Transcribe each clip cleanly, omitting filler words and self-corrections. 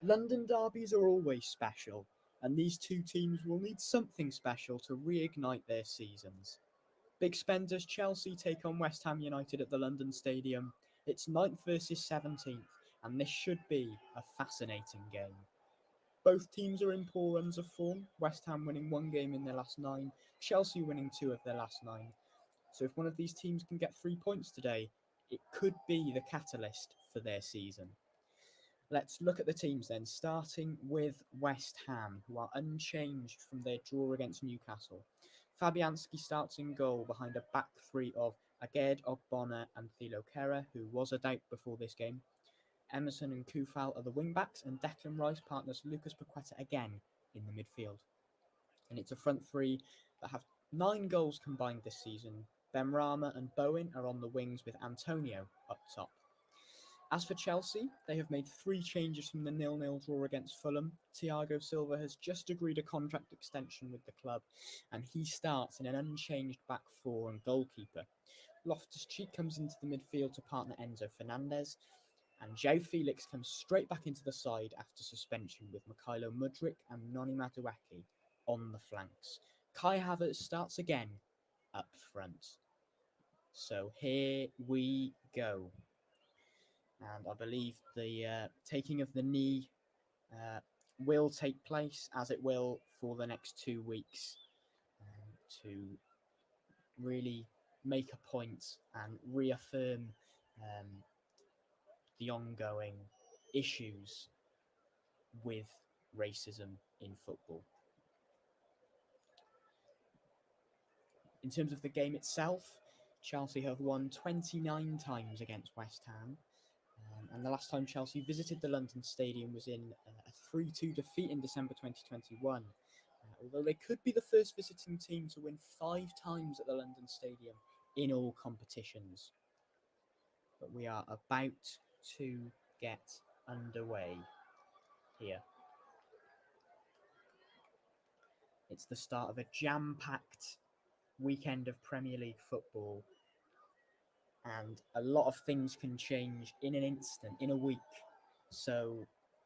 London derbies are always special, and these two teams will need something special to reignite their seasons. Big spenders Chelsea take on West Ham United at the London Stadium. It's 9th versus 17th, and this should be a fascinating game. Both teams are in poor runs of form, West Ham winning one game in their last 9, Chelsea winning 2 of their last 9. So if one of these teams can get 3 points today, it could be the catalyst for their season. Let's look at the teams then, starting with West Ham, who are unchanged from their draw against Newcastle. Fabianski starts in goal behind a back three of Aged, Ogbonna and Thilo Kehrer, who was a doubt before this game. Emerson and Kufal are the wing-backs, and Declan Rice partners Lucas Paqueta again in the midfield. And it's a front three that have 9 goals combined this season. Benrahma and Bowen are on the wings with Antonio up top. As for Chelsea, they have made 3 changes from the 0-0 draw against Fulham. Thiago Silva has just agreed a contract extension with the club, and he starts in an unchanged back 4 and goalkeeper. Loftus-Cheek comes into the midfield to partner Enzo Fernandez, and João Felix comes straight back into the side after suspension with Mykhailo Mudryk and Noni Madueke on the flanks. Kai Havertz starts again up front. So here we go. And I believe the taking of the knee will take place, as it will for the next 2 weeks, to really make a point and reaffirm the ongoing issues with racism in football. In terms of the game itself, Chelsea have won 29 times against West Ham. And the last time Chelsea visited the London Stadium was in a 3-2 defeat in December 2021. Although they could be the first visiting team to win 5 times at the London Stadium in all competitions. But we are about to get underway here. It's the start of a jam-packed weekend of Premier League football, and a lot of things can change in an instant, in a week. So,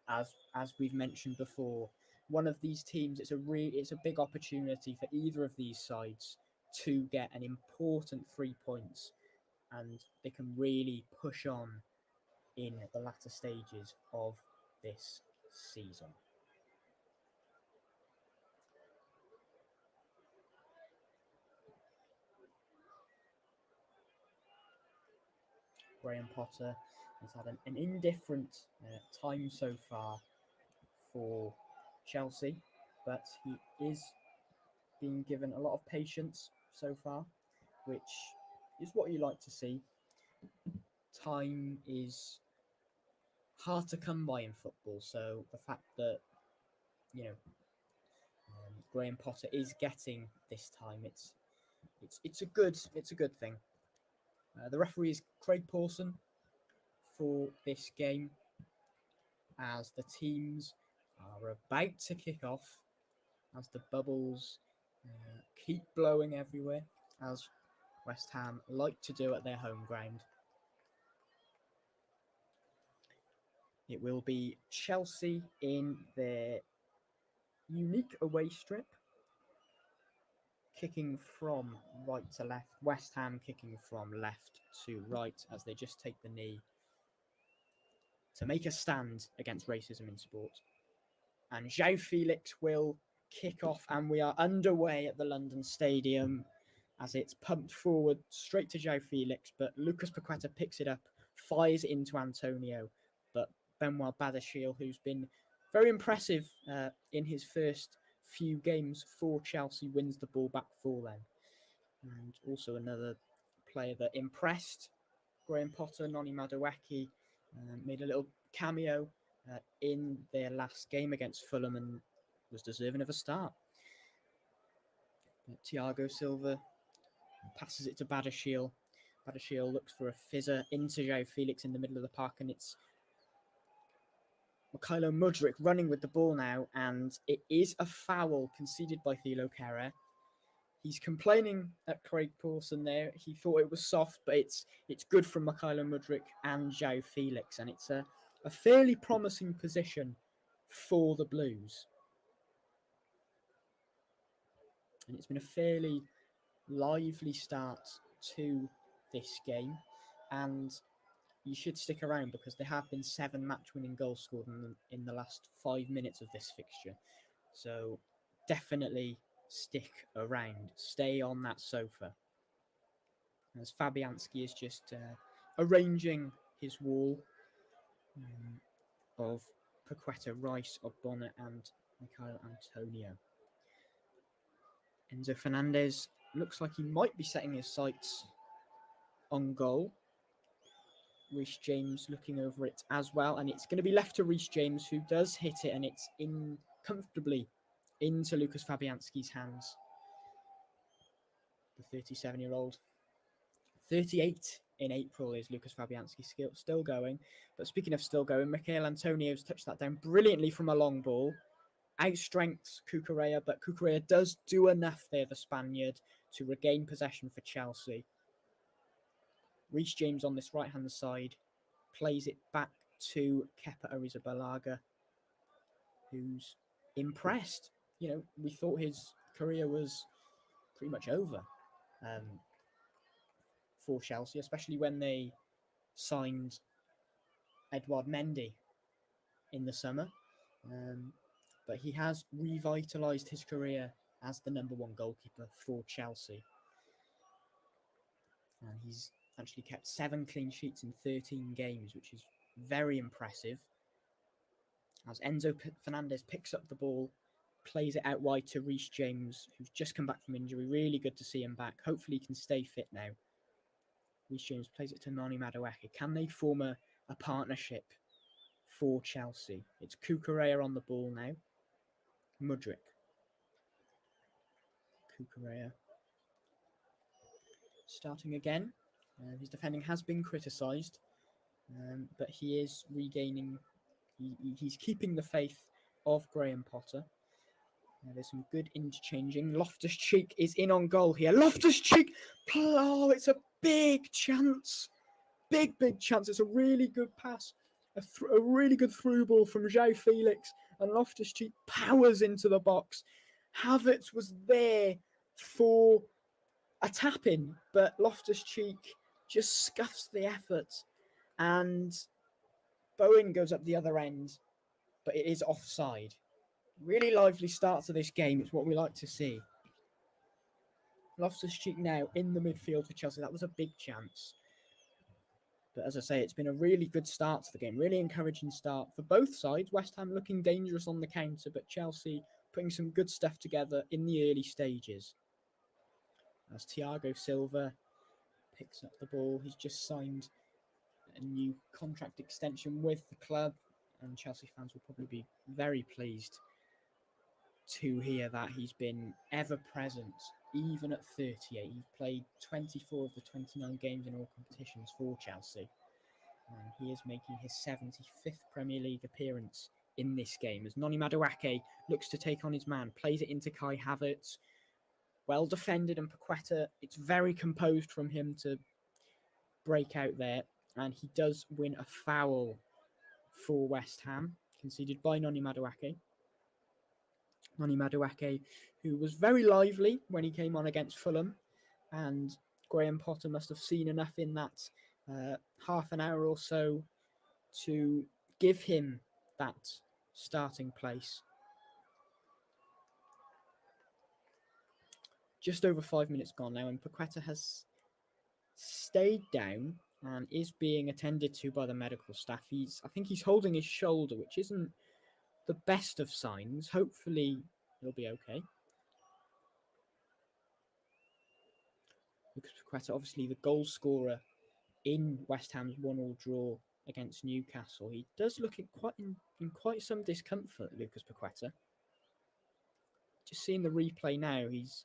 as we've mentioned before, one of these teams, it's a big opportunity for either of these sides to get an important 3 points, and they can really push on in the latter stages of this season. Graham Potter has had an indifferent time so far for Chelsea, but he is being given a lot of patience so far, which is what you like to see. Time is hard to come by in football, so the fact that Graham Potter is getting this time, it's a good thing. The referee is Craig Pawson for this game, as the teams are about to kick off, as the bubbles keep blowing everywhere, as West Ham like to do at their home ground. It will be Chelsea in their unique away strip, kicking from right to left. West Ham kicking from left to right as they just take the knee to make a stand against racism in sport. And João Felix will kick off, and we are underway at the London Stadium as it's pumped forward straight to João Felix, but Lucas Paqueta picks it up, fires it into Antonio, but Benoit Badiashile, who's been very impressive in his first few games for Chelsea, wins the ball back for them. And also another player that impressed Graham Potter, Noni Madueke, made a little cameo in their last game against Fulham and was deserving of a start. But Thiago Silva passes it to Badiashile. Badiashile looks for a fizzer into João Felix in the middle of the park, and it's Mykhailo Mudryk running with the ball now, and it is a foul conceded by Thilo Kehrer. He's complaining at Craig Pawson there. He thought it was soft, but it's good from Mykhailo Mudryk and João Felix, and it's a fairly promising position for the Blues. And it's been a fairly lively start to this game, and you should stick around because there have been 7 match-winning goals scored in the last 5 minutes of this fixture. So definitely stick around. Stay on that sofa. As Fabianski is just arranging his wall of Paqueta, Rice, Ogbonna and Michail Antonio. Enzo Fernandez looks like he might be setting his sights on goal. Reece James looking over it as well, and it's going to be left to Reece James, who does hit it, and it's in comfortably into Lucas Fabianski's hands. The 37-year-old. 38 in April is Lucas Fabianski, still going. But speaking of still going, Michail Antonio's touched that down brilliantly from a long ball. Outstrengths Cucurella, but Cucurella does do enough there, the Spaniard, to regain possession for Chelsea. Reece James on this right-hand side plays it back to Kepa Arrizabalaga, who's impressed. You know, we thought his career was pretty much over for Chelsea, especially when they signed Edouard Mendy in the summer. But he has revitalised his career as the number 1 goalkeeper for Chelsea. And he's actually kept 7 clean sheets in 13 games, which is very impressive. As Enzo Fernandez picks up the ball, plays it out wide to Reece James, who's just come back from injury. Really good to see him back. Hopefully he can stay fit now. Reece James plays it to Noni Madueke. Can they form a partnership for Chelsea? It's Cucurella on the ball now. Mudryk. Cucurella. Starting again. His defending has been criticised, but he is regaining... He's keeping the faith of Graham Potter. There's some good interchanging. Loftus-Cheek is in on goal here. Loftus-Cheek! Oh, it's a big chance. Big chance. It's a really good pass. A really good through ball from João Felix. And Loftus-Cheek powers into the box. Havertz was there for a tap-in, but Loftus-Cheek just scuffs the effort. And Bowen goes up the other end, but it is offside. Really lively start to this game. It's what we like to see. Loftus-Cheek now in the midfield for Chelsea. That was a big chance. But as I say, it's been a really good start to the game. Really encouraging start for both sides. West Ham looking dangerous on the counter, but Chelsea putting some good stuff together in the early stages. As Thiago Silva picks up the ball. He's just signed a new contract extension with the club, and Chelsea fans will probably be very pleased to hear that. He's been ever present, even at 38. He's played 24 of the 29 games in all competitions for Chelsea, and he is making his 75th Premier League appearance in this game as Noni Madueke looks to take on his man, plays it into Kai Havertz. Well defended, and Paqueta, it's very composed from him to break out there, and he does win a foul for West Ham, conceded by Noni Madueke. Noni Madueke, who was very lively when he came on against Fulham, and Graham Potter must have seen enough in that half an hour or so to give him that starting place. Just over 5 minutes gone now, and Paqueta has stayed down and is being attended to by the medical staff. I think he's holding his shoulder, which isn't the best of signs. Hopefully he'll be okay. Lucas Paqueta, obviously the goal scorer in West Ham's 1-1 draw against Newcastle. He does look in quite some discomfort, Lucas Paqueta. Just seeing the replay now, he's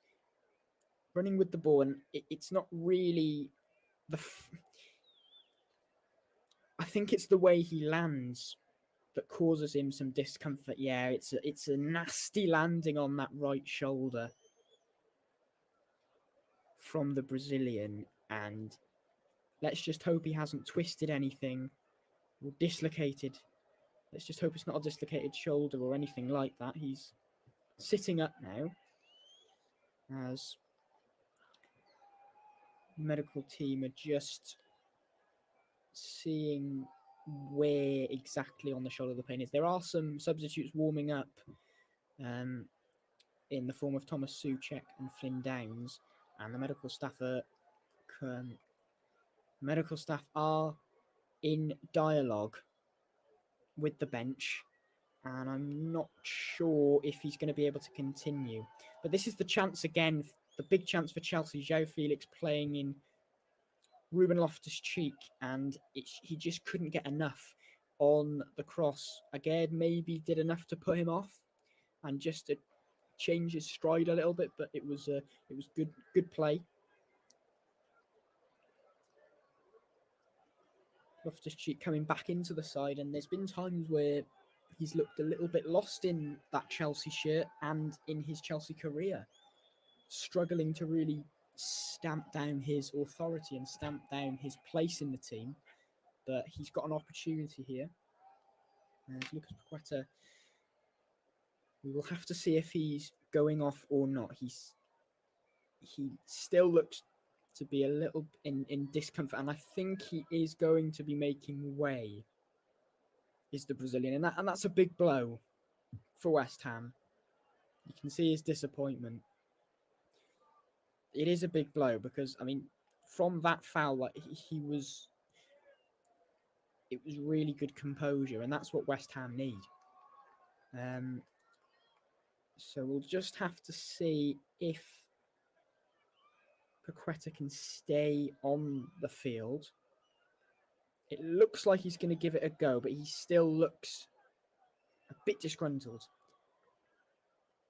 running with the ball, and it's not really I think it's the way he lands that causes him some discomfort. Yeah, it's a nasty landing on that right shoulder from the Brazilian, and let's just hope he hasn't twisted anything or dislocated Let's just hope it's not a dislocated shoulder or anything like that. He's sitting up now as the medical team are just seeing where exactly on the shoulder the pain is. There are some substitutes warming up in the form of Thomas Soucek and Flynn Downs, and the medical staff are in dialogue with the bench, and I'm not sure if he's going to be able to continue. But this is the chance again, the big chance for Chelsea. João Felix playing in Ruben Loftus-Cheek, and he just couldn't get enough on the cross. Aguerd maybe did enough to put him off, and just to change his stride a little bit, but it was good play. Loftus-Cheek coming back into the side, and there's been times where he's looked a little bit lost in that Chelsea shirt and in his Chelsea career, struggling to really stamp down his authority and stamp down his place in the team. But he's got an opportunity here. And Lucas Paqueta, we will have to see if he's going off or not. He still looks to be a little in discomfort, and I think he is going to be making way, is the Brazilian, and that's a big blow for West Ham. You can see his disappointment. It is a big blow because, I mean, from that foul, like it was really good composure, and that's what West Ham need. So we'll just have to see if Paqueta can stay on the field. It looks like he's going to give it a go, but he still looks a bit disgruntled.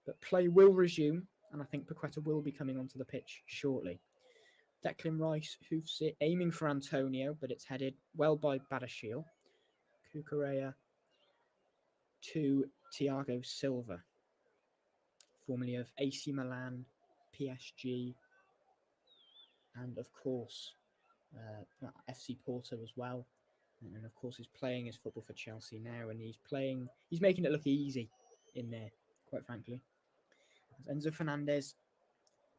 But play will resume, and I think Paqueta will be coming onto the pitch shortly. Declan Rice hoofs it, aiming for Antonio, but it's headed well by Badiashile. Cucurella to Thiago Silva, formerly of AC Milan, PSG, and of course FC Porto as well. And of course he's playing his football for Chelsea now, and he's making it look easy in there, quite frankly. As Enzo Fernandez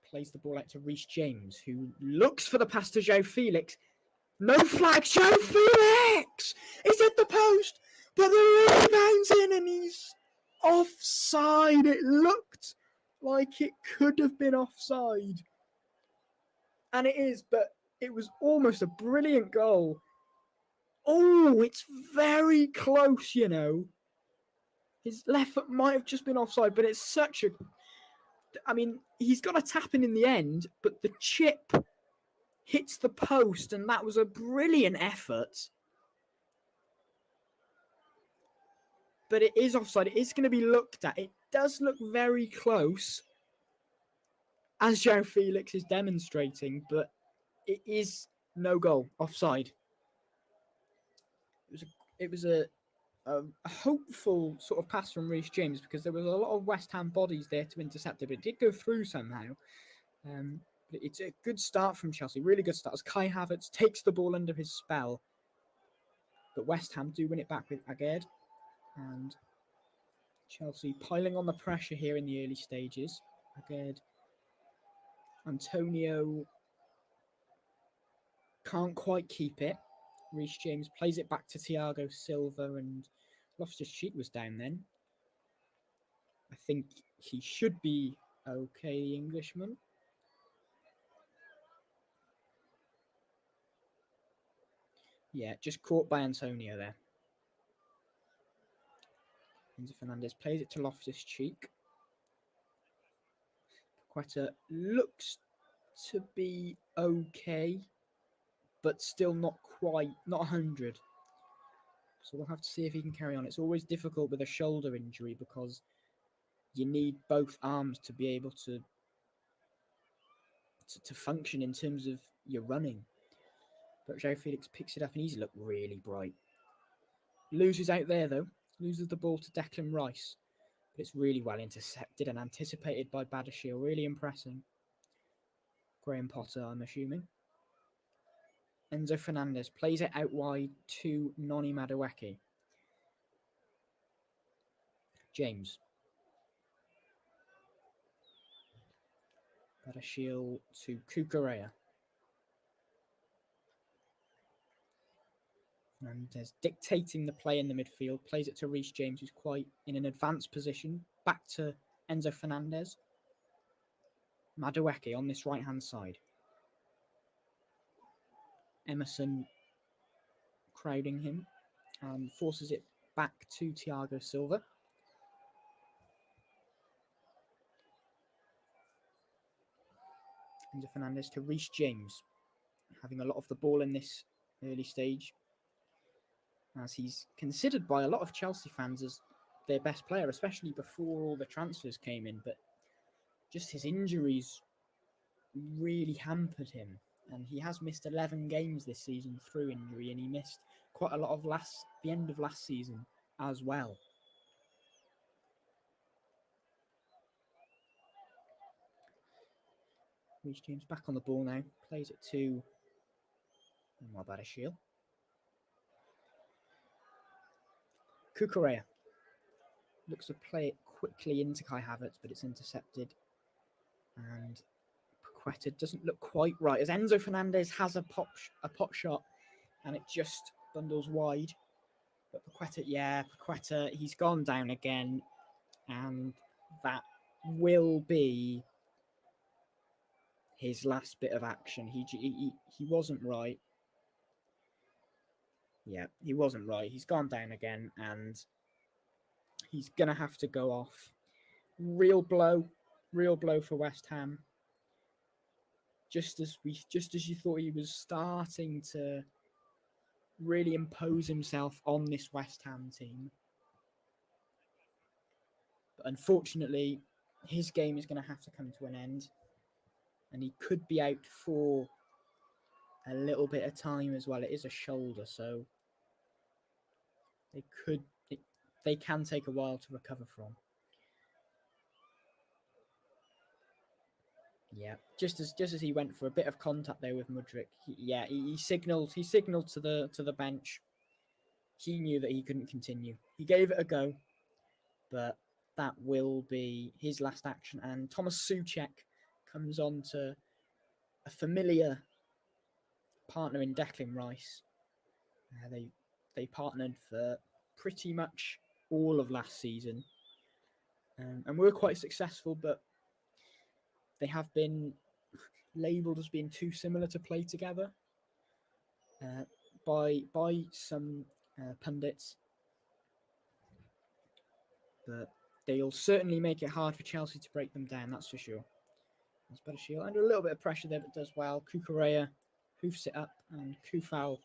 plays the ball out to Reece James, who looks for the pass to João Felix. No flag, João Felix! He's at the post, but the rebound's in and he's offside. It looked like it could have been offside. And it is, but it was almost a brilliant goal. Oh, it's very close, you know. His left foot might have just been offside, but it's such a... I mean, he's got a tap in the end, but the chip hits the post, and that was a brilliant effort. But it is offside. It is going to be looked at. It does look very close, as João Felix is demonstrating, but it is no goal, offside. It was a hopeful sort of pass from Reece James, because there was a lot of West Ham bodies there to intercept it, but it did go through somehow. But it's a good start from Chelsea, really good start, as Kai Havertz takes the ball under his spell. But West Ham do win it back with Aguerd, and Chelsea piling on the pressure here in the early stages. Aguerd, Antonio can't quite keep it. Reece James plays it back to Thiago Silva, and Loftus-Cheek was down then. I think he should be okay, the Englishman. Yeah, just caught by Antonio there. Enzo Fernandez plays it to Loftus-Cheek. Paqueta looks to be okay, but still not 100. So we'll have to see if he can carry on. It's always difficult with a shoulder injury because you need both arms to be able to function in terms of your running. But João Felix picks it up and he's looked really bright. Loses out there though. Loses the ball to Declan Rice. But it's really well intercepted and anticipated by Badiashile. Really impressing. Graham Potter, I'm assuming. Enzo Fernandez plays it out wide to Noni Madueke. James. Badiashile to Cucurella. Fernandez dictating the play in the midfield, plays it to Reece James, who's quite in an advanced position. Back to Enzo Fernandez. Madueke on this right-hand side. Emerson crowding him and forces it back to Thiago Silva. Enzo Fernandez to Reece James, having a lot of the ball in this early stage, as he's considered by a lot of Chelsea fans as their best player, especially before all the transfers came in, but just his injuries really hampered him, and he has missed 11 games this season through injury, and he missed quite a lot of the end of last season as well. Reece James back on the ball now, plays it to Badiashile. Cucurella looks to play it quickly into Kai Havertz, but it's intercepted. And Paqueta doesn't look quite right, as Enzo Fernandez has a pot shot, and it just bundles wide. But Paqueta, he's gone down again, and that will be his last bit of action. He wasn't right. Yeah, he wasn't right. He's gone down again, and he's going to have to go off. Real blow for West Ham. Just as you thought he was starting to really impose himself on this West Ham team. But unfortunately, his game is going to have to come to an end. And he could be out for a little bit of time as well. It is a shoulder, so they can take a while to recover from. Yeah, just as he went for a bit of contact there with Mudryk. He signalled to the bench. He knew that he couldn't continue. He gave it a go, but that will be his last action. And Thomas Souček comes on to a familiar partner in Declan Rice. They partnered for pretty much all of last season, and were quite successful, but they have been labelled as being too similar to play together by some pundits. But they'll certainly make it hard for Chelsea to break them down, that's for sure. It's Badiashile under a little bit of pressure there, but does well. Cucurella hoofs it up, and Kufal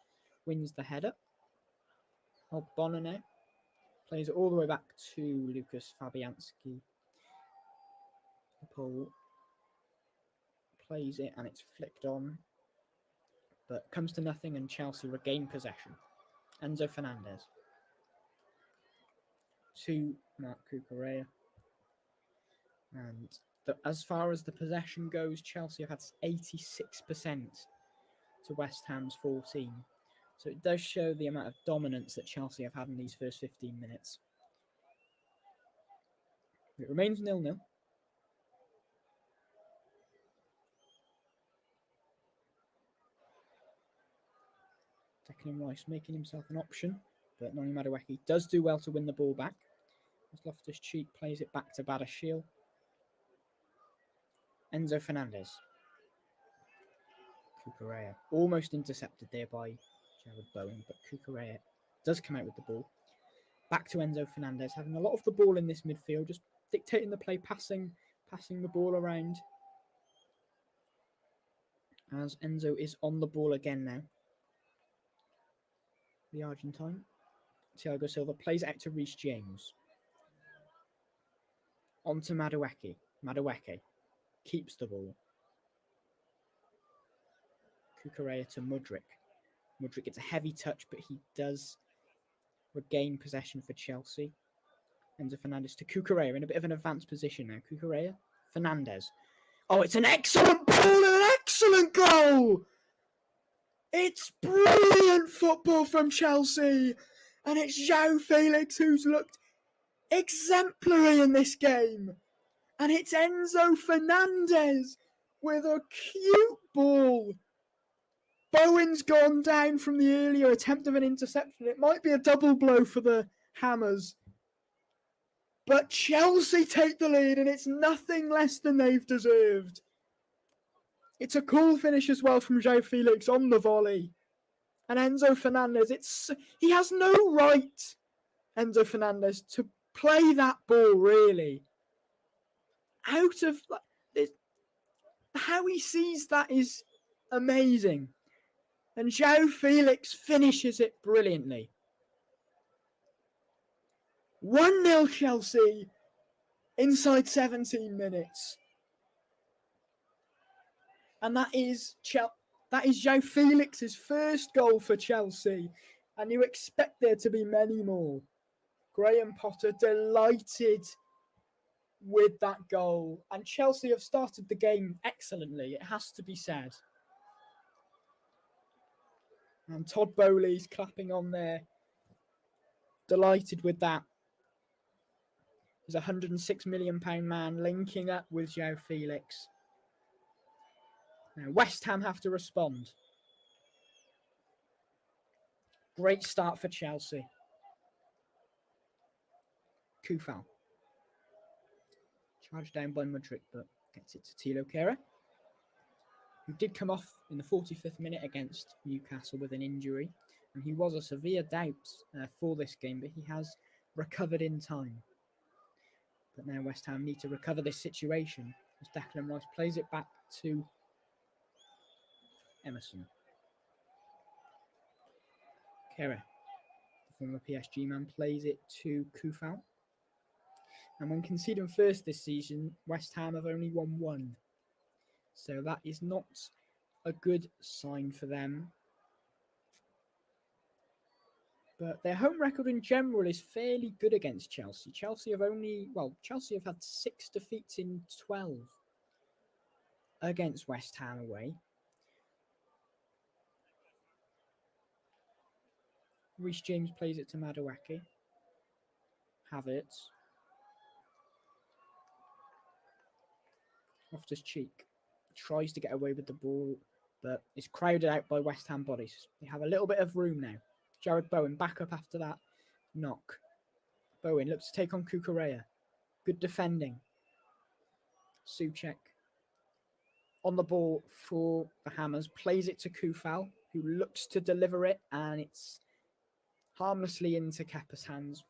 wins the header. Bonner now plays it all the way back to Lucas Fabianski. Paul plays it, and it's flicked on, but comes to nothing, and Chelsea regain possession. Enzo Fernandez to Marc Cucurella. And as far as the possession goes, Chelsea have had 86% to West Ham's 14%. So it does show the amount of dominance that Chelsea have had in these first 15 minutes. It remains 0-0. Declan Rice making himself an option, but Noni Madueke does do well to win the ball back. As Loftus-Cheek plays it back to Badiashile. Enzo Fernandez. Cucurella. Almost intercepted there by Jared Bowen, but Cucurella does come out with the ball. Back to Enzo Fernandez, having a lot of the ball in this midfield, just dictating the play, passing the ball around. As Enzo is on the ball again now. The Argentine. Thiago Silva plays out to Reece James. On to Madueke. Madueke keeps the ball. Cucurella to Mudryk. Mudryk gets a heavy touch, but he does regain possession for Chelsea. Enzo Fernandez to Cucurella in a bit of an advanced position now. Cucurella, Fernandez. Oh, it's an excellent ball and an excellent goal! It's brilliant football from Chelsea! And it's João Felix who's looked exemplary in this game. And it's Enzo Fernandez with a cute ball. Bowen's gone down from the earlier attempt of an interception. It might be a double blow for the Hammers. But Chelsea take the lead, and it's nothing less than they've deserved. It's a cool finish as well from João Felix on the volley. And Enzo Fernandez, he has no right, Enzo Fernandez, to play that ball, really. Out of... how he sees that is amazing. And João Felix finishes it brilliantly. 1-0 Chelsea inside 17 minutes. And that is João Felix's first goal for Chelsea. And you expect there to be many more. Graham Potter delighted with that goal. And Chelsea have started the game excellently, it has to be said. And Todd Boehly's clapping on there. Delighted with that. He's a £106 million man linking up with João Felix. Now West Ham have to respond. Great start for Chelsea. Kufal. Charged down by Mudryk, but gets it to Thilo Kehrer, who did come off in the 45th minute against Newcastle with an injury. And he was a severe doubt for this game, but he has recovered in time. But now West Ham need to recover this situation as Declan Rice plays it back to Emerson. Kehrer, the former PSG man, plays it to Kufal. And when conceding first this season, West Ham have only won one. So that is not a good sign for them. But their home record in general is fairly good against Chelsea. Chelsea have had 6 defeats in 12 against West Ham away. Reece James plays it to Madueke. Havertz. Loftus-Cheek tries to get away with the ball, but is crowded out by West Ham bodies. They have a little bit of room now. Jarrod Bowen back up after that knock. Bowen looks to take on Cucurella. Good defending. Souček on the ball for the Hammers. Plays it to Kufal, who looks to deliver it, and it's harmlessly into Kepa's hands.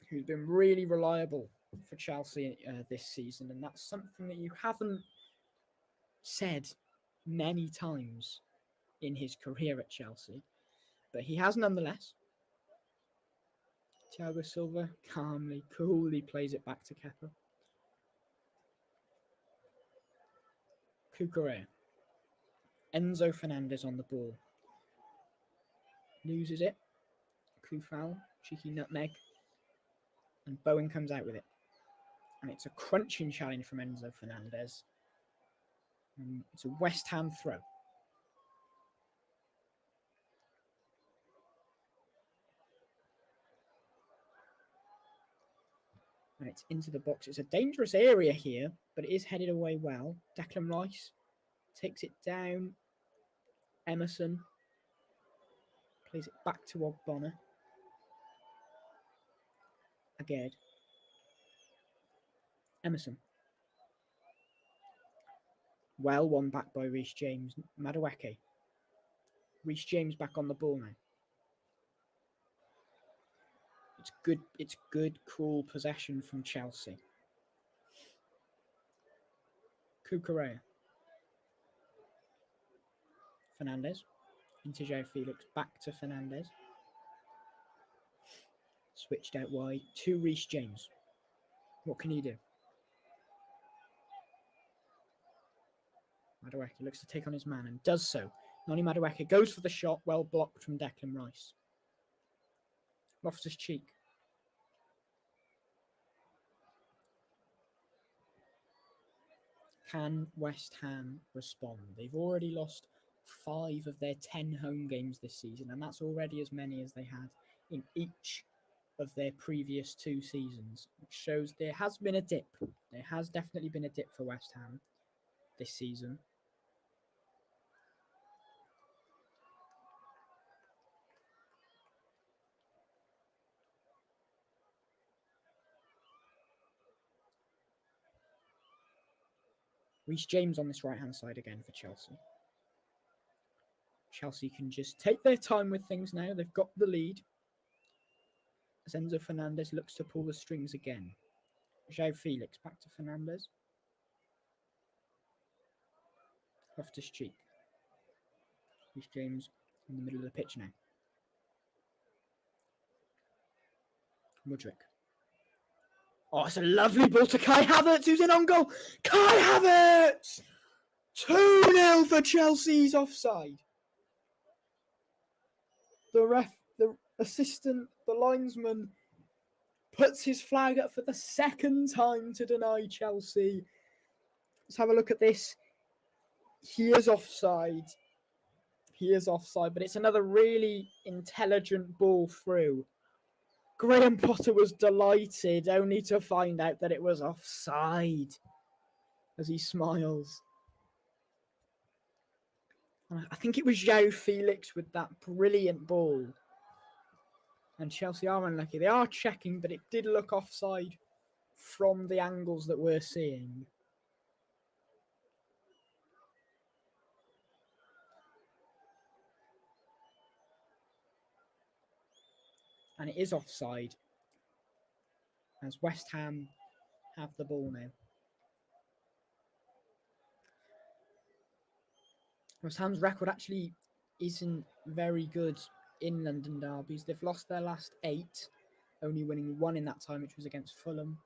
Who's been really reliable for Chelsea this season, and that's something that you haven't said many times in his career at Chelsea, but he has nonetheless. Thiago Silva calmly, coolly plays it back to Kepa. Cucurella. Enzo Fernandez on the ball. Loses it. Kufal, cheeky nutmeg. And Bowen comes out with it. And it's a crunching challenge from Enzo Fernandez. And it's a West Ham throw. And it's into the box. It's a dangerous area here, but it is headed away well. Declan Rice takes it down. Emerson plays it back to Ogbonna. Again. Emerson. Well won back by Reece James. Madueke. Reece James back on the ball now. It's good, cool possession from Chelsea. Cucurella. Fernandez. Into João Felix. Back to Fernandez. Switched out wide to Reece James. What can he do? Madueke looks to take on his man and does so. Noni Madueke goes for the shot, well blocked from Declan Rice. Loftus-Cheek. Can West Ham respond? They've already lost 5 of their 10 home games this season, and that's already as many as they had in each of their previous 2 seasons, which shows there has been a dip. There has definitely been a dip for West Ham this season. Reece James on this right-hand side again for Chelsea. Chelsea can just take their time with things now. They've got the lead. As Enzo Fernandez looks to pull the strings again. João Felix back to Fernandez. Loftus-Cheek. Reece James in the middle of the pitch now. Mudryk. Oh, it's a lovely ball to Kai Havertz, who's in on goal. Kai Havertz! 2-0 for Chelsea's offside. The assistant, the linesman, puts his flag up for the second time to deny Chelsea. Let's have a look at this. He is offside. But it's another really intelligent ball through. Graham Potter was delighted, only to find out that it was offside as he smiles. I think it was João Felix with that brilliant ball. And Chelsea are unlucky. They are checking, but it did look offside from the angles that we're seeing. And it is offside, as West Ham have the ball now. West Ham's record actually isn't very good in London derbies. They've lost their last 8, only winning 1 in that time, which was against Fulham.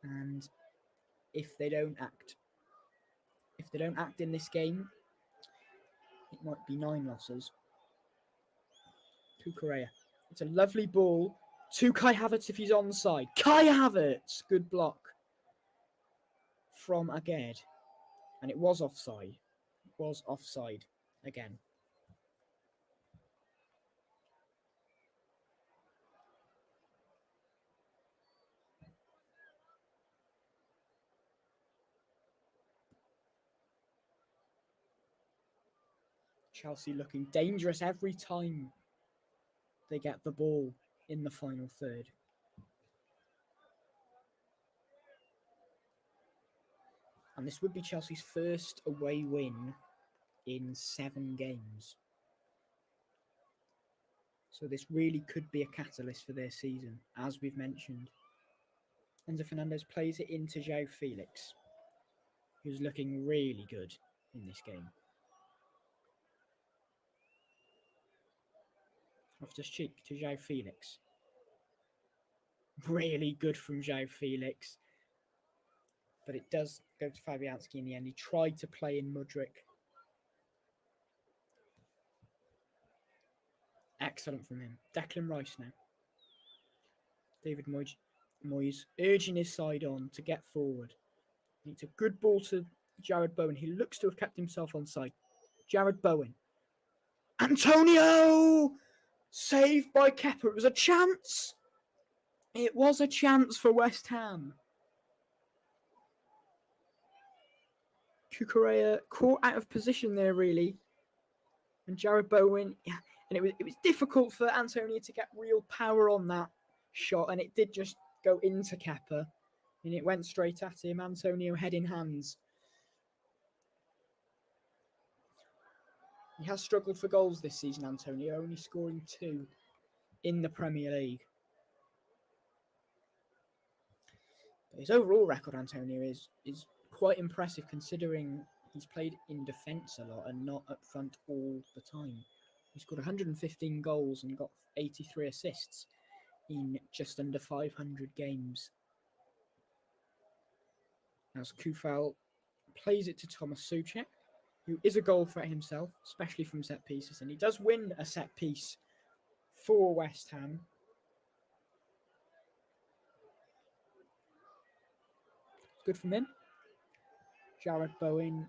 And if they don't act in this game, it might be 9 losses. Cucurella. It's a lovely ball to Kai Havertz if he's onside. Kai Havertz! Good block from Aged. And it was offside. Again. Chelsea looking dangerous every time they get the ball in the final third. And this would be Chelsea's first away win in 7 games. So this really could be a catalyst for their season, as we've mentioned. Enzo Fernandez plays it into João Felix, who's looking really good in this game. Loftus-Cheek to João Felix. Really good from João Felix. But it does go to Fabianski in the end. He tried to play in Mudryk. Excellent from him. Declan Rice now. David Moyes urging his side on to get forward. It's a good ball to Jarrod Bowen. He looks to have kept himself on side. Jarrod Bowen. Antonio! Saved by Kepa. It was a chance. It was a chance for West Ham. Cucurella caught out of position there, really. And Jarrod Bowen, and it was difficult for Antonio to get real power on that shot, and it did just go into Kepa, and it went straight at him. Antonio head in hands. He has struggled for goals this season, Antonio, only scoring 2 in the Premier League. But his overall record, Antonio, is quite impressive considering he's played in defence a lot and not up front all the time. He scored 115 goals and got 83 assists in just under 500 games. As Kufal plays it to Thomas Souček, who is a goal threat himself, especially from set pieces, and he does win a set piece for West Ham. Good from him. Jarrod Bowen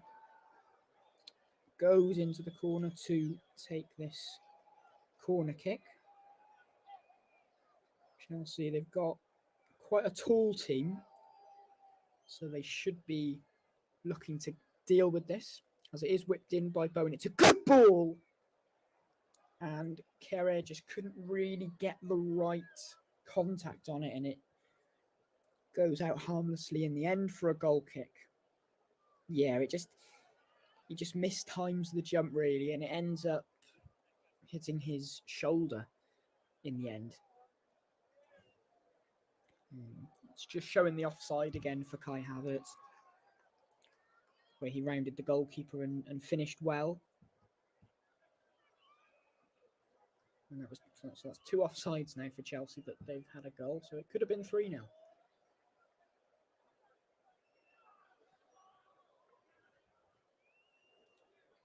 goes into the corner to take this corner kick. Chelsea, they've got quite a tall team, so they should be looking to deal with this, as it is whipped in by Bowen. It's a good ball! And Kehrer just couldn't really get the right contact on it, and it goes out harmlessly in the end for a goal kick. Yeah, he just mistimes the jump really, and it ends up hitting his shoulder in the end. It's just showing the offside again for Kai Havertz, where he rounded the goalkeeper and finished well. And so that's 2 offsides now for Chelsea, but they've had a goal, so it could have been 3 now.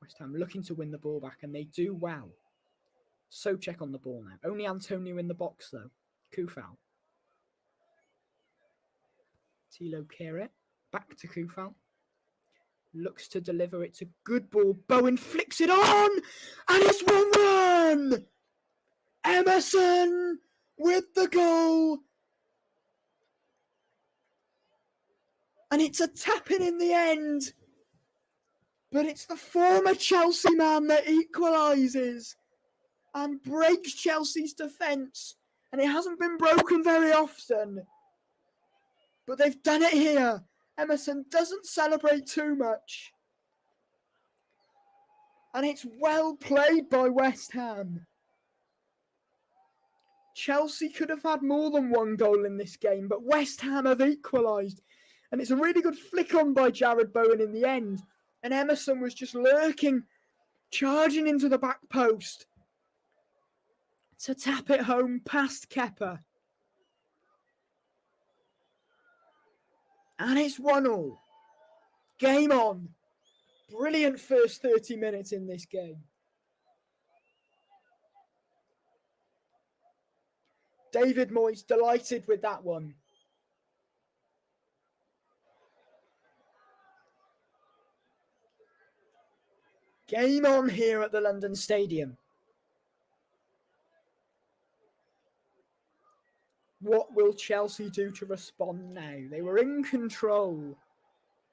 West Ham looking to win the ball back, and they do well. Souček on the ball now. Only Antonio in the box, though. Kufal. Thilo Kehrer. Back to Kufal. Looks to deliver. It's a good ball. Bowen flicks it on! And it's 1-1! Emerson with the goal! And it's a tap-in the end! But it's the former Chelsea man that equalises and breaks Chelsea's defence. And it hasn't been broken very often. But they've done it here. Emerson doesn't celebrate too much. And it's well played by West Ham. Chelsea could have had more than 1 goal in this game, but West Ham have equalised. And it's a really good flick on by Jarrod Bowen in the end. And Emerson was just lurking, charging into the back post to tap it home past Kepa. And it's 1-1. Game on. Brilliant first 30 minutes in this game. David Moyes delighted with that one. Game on here at the London Stadium. What will Chelsea do to respond now? They were in control.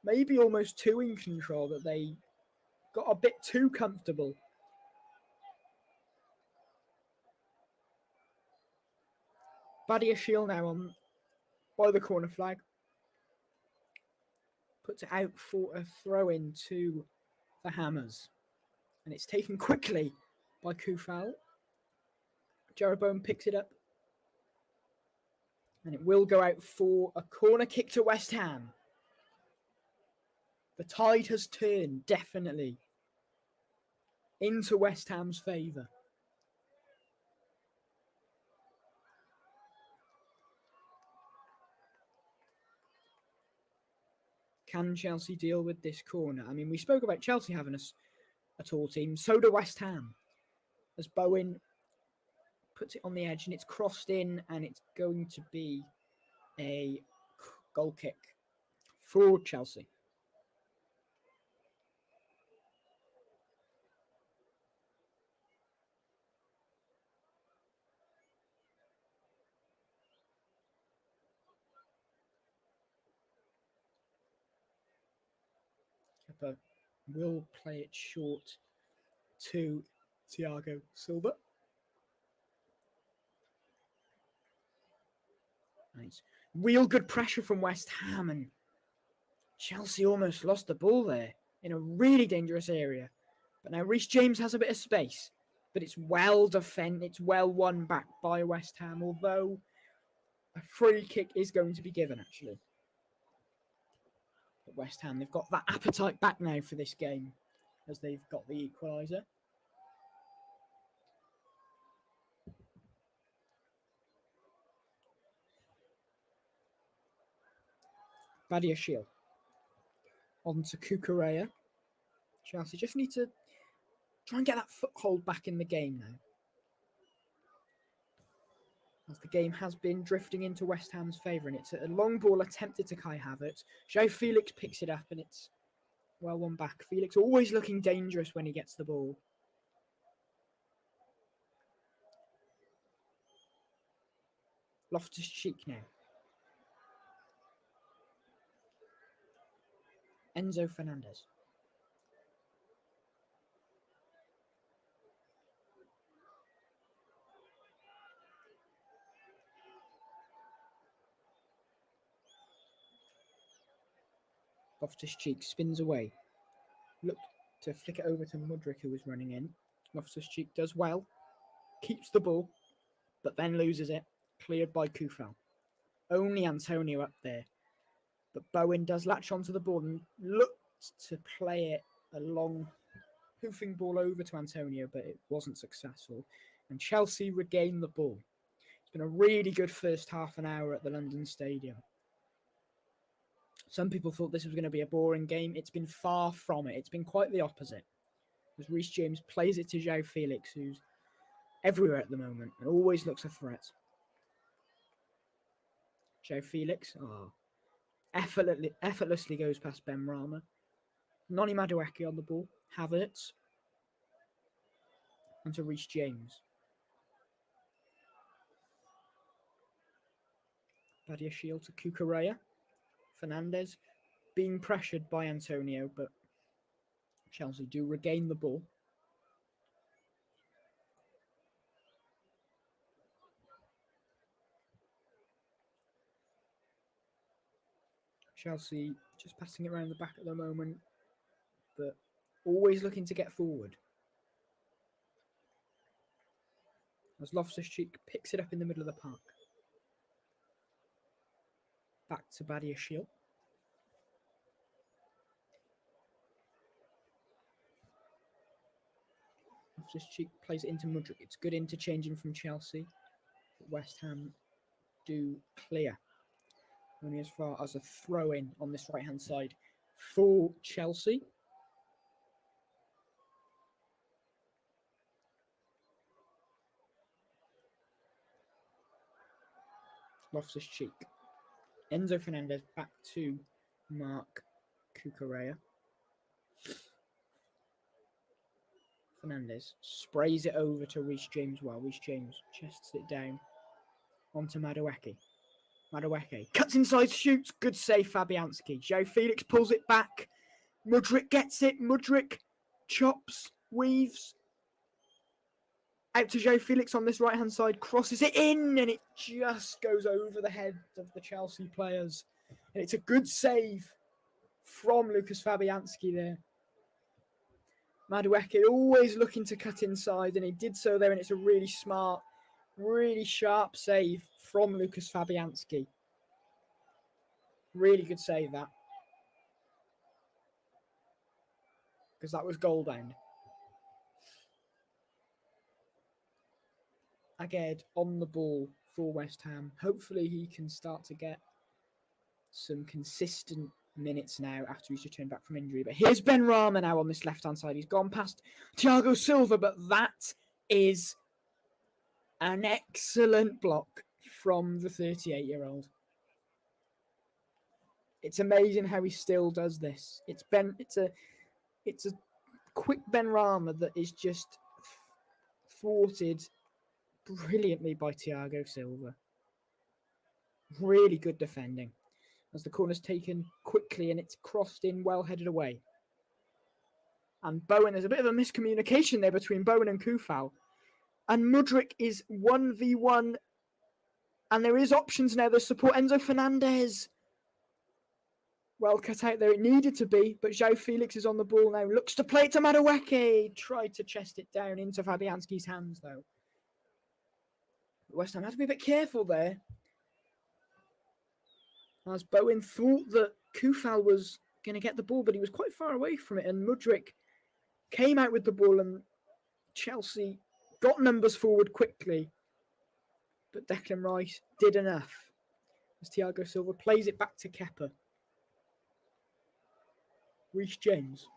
Maybe almost too in control, that they got a bit too comfortable. Badiashile now on by the corner flag. Puts it out for a throw-in to the Hammers. And it's taken quickly by Kufal. Jarrod Bowen picks it up. And it will go out for a corner kick to West Ham. The tide has turned, definitely, into West Ham's favour. Can Chelsea deal with this corner? I mean, we spoke about Chelsea having a tall team. So do West Ham. As Bowen puts it on the edge and it's crossed in, and it's going to be a goal kick for Chelsea. Kepa will play it short to Thiago Silva. And it's real good pressure from West Ham, and Chelsea almost lost the ball there in a really dangerous area. But now Reece James has a bit of space, but it's well defended. It's well won back by West Ham, although a free kick is going to be given, actually. But West Ham, they've got that appetite back now for this game, as they've got the equaliser. Badiashile on to Cucurella. Chelsea just need to try and get that foothold back in the game now, as the game has been drifting into West Ham's favour, and it's a long ball attempted to Kai Havertz. João Felix picks it up, and it's Well, one back. Felix always looking dangerous when he gets the ball. Loftus-Cheek now. Enzo Fernandez. Loftus-Cheek spins away. Look to flick it over to Mudryk, who was running in. Loftus-Cheek does well. Keeps the ball, but then loses it. Cleared by Kufal. Only Antonio up there. But Bowen does latch onto the ball and looked to play it a long hoofing ball over to Antonio, but it wasn't successful. And Chelsea regained the ball. It's been a really good first half an hour at the London Stadium. Some people thought this was going to be a boring game. It's been far from it. It's been quite the opposite. As Reece James plays it to João Felix, who's everywhere at the moment and always looks a threat. João Felix effortlessly goes past Benrahma. Noni Madueke on the ball. Havertz. And to Reece James. Badiashile to Cucurella. Fernandez being pressured by Antonio, but Chelsea do regain the ball. Chelsea just passing it around the back at the moment, but always looking to get forward. As Loftus-Cheek picks it up in the middle of the park. Back to Badiashile. Loftus-Cheek plays it into Mudryk. It's good interchanging from Chelsea. But West Ham do clear. Only as far as a throw-in on this right-hand side for Chelsea. Loftus-Cheek. Enzo Fernandez back to Marc Cucurella. Fernandez sprays it over to Reece James. Well, Reece James chests it down onto Madueke. Madueke cuts inside, shoots. Good save, Fabianski. João Felix pulls it back. Mudryk gets it. Mudryk chops, weaves. Out to João Felix on this right-hand side. Crosses it in, and it just goes over the heads of the Chelsea players. And it's a good save from Lucas Fabianski there. Madueke always looking to cut inside, and he did so there, and it's a really smart, really sharp save from Lucas Fabianski. Really good save, that. Because that was goal bound. Aguerd on the ball for West Ham. Hopefully he can start to get some consistent minutes now after he's returned back from injury. But here's Benrahma now on this left-hand side. He's gone past Thiago Silva, but that is an excellent block from the 38-year-old. It's amazing how he still does this. It's a quick Benrahma that is just thwarted brilliantly by Thiago Silva. Really good defending. As the corner's taken quickly and it's crossed in, well headed away. And Bowen, there's a bit of a miscommunication there between Bowen and Kufal. And Mudryk is 1v1. And there is options now that support Enzo Fernandez. Well cut out there. It needed to be, but João Felix is on the ball now. Looks to play it to Madueke. Tried to chest it down into Fabianski's hands, though. West Ham had to be a bit careful there. As Bowen thought that Kufal was going to get the ball, but he was quite far away from it. And Mudryk came out with the ball, and Chelsea got numbers forward quickly. But Declan Rice did enough. As Thiago Silva plays it back to Kepa. Reece James.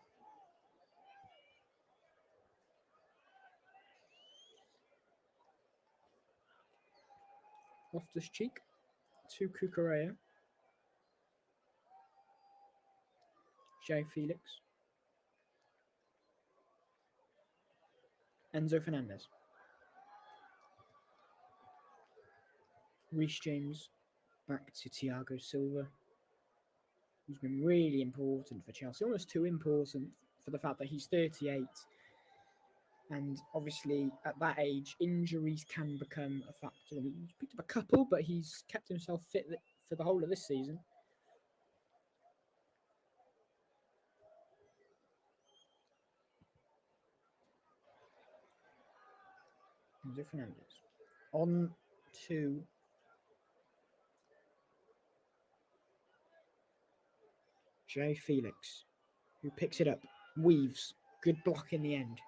Loftus-Cheek to Cucurella. João Felix Enzo Fernandez. Reece James back to Thiago Silva, who's been really important for Chelsea, almost too important for the fact that he's 38. And obviously, at that age, injuries can become a factor. And he's picked up a couple, but he's kept himself fit for the whole of this season. Enzo Fernandez. On to João Felix, who picks it up, weaves, good block in the end.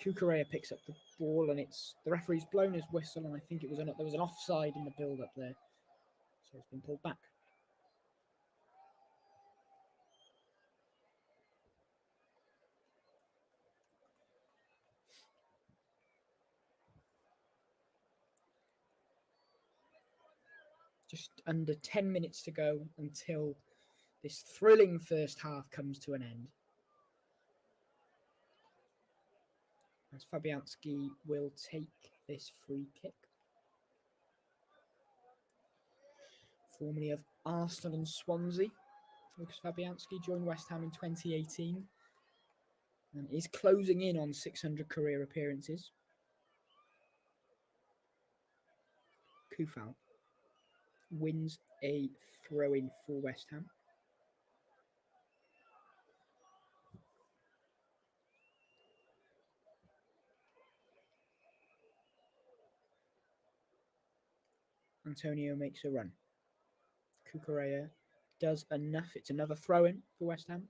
Cucurella picks up the ball, and the referee's blown his whistle, and I think there was an offside in the build-up there, so it's been pulled back. Just under 10 minutes to go until this thrilling first half comes to an end. As Fabianski will take this free kick. Formerly of Arsenal and Swansea, Lucas Fabianski joined West Ham in 2018 and is closing in on 600 career appearances. Kufal wins a throw-in for West Ham. Antonio makes a run. Cucurella does enough. It's another throw-in for West Ham.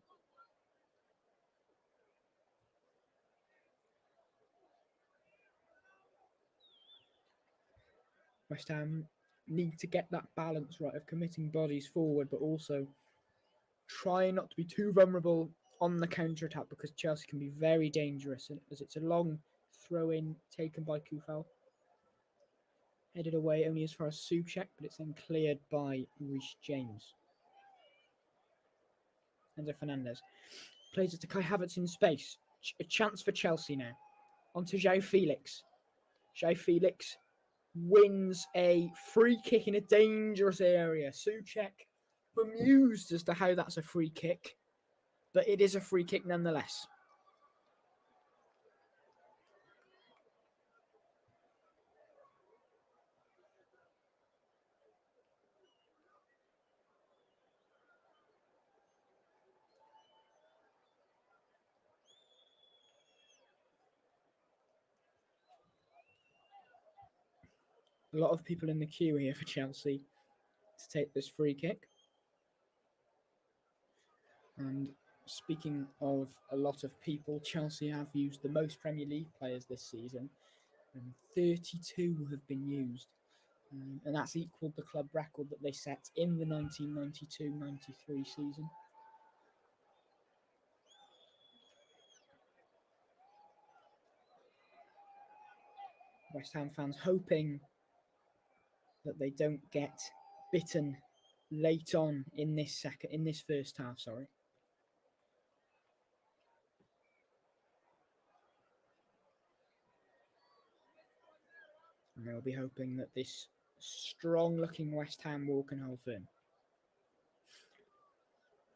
West Ham need to get that balance right of committing bodies forward, but also try not to be too vulnerable on the counter-attack, because Chelsea can be very dangerous, as it's a long throw-in taken by Kufal. Headed away only as far as Souček, but it's then cleared by Reece James. Enzo Fernandez plays it to Kai Havertz in space. A chance for Chelsea now. On to João Felix. João Felix wins a free kick in a dangerous area. Souček bemused as to how that's a free kick, but it is a free kick nonetheless. A lot of people in the queue here for Chelsea to take this free kick. And speaking of a lot of people, Chelsea have used the most Premier League players this season, and 32 have been used. And that's equalled the club record that they set in the 1992-93 season. West Ham fans hoping that they don't get bitten late on in this first half, sorry. And they'll be hoping that this strong-looking West Ham wall can hold firm.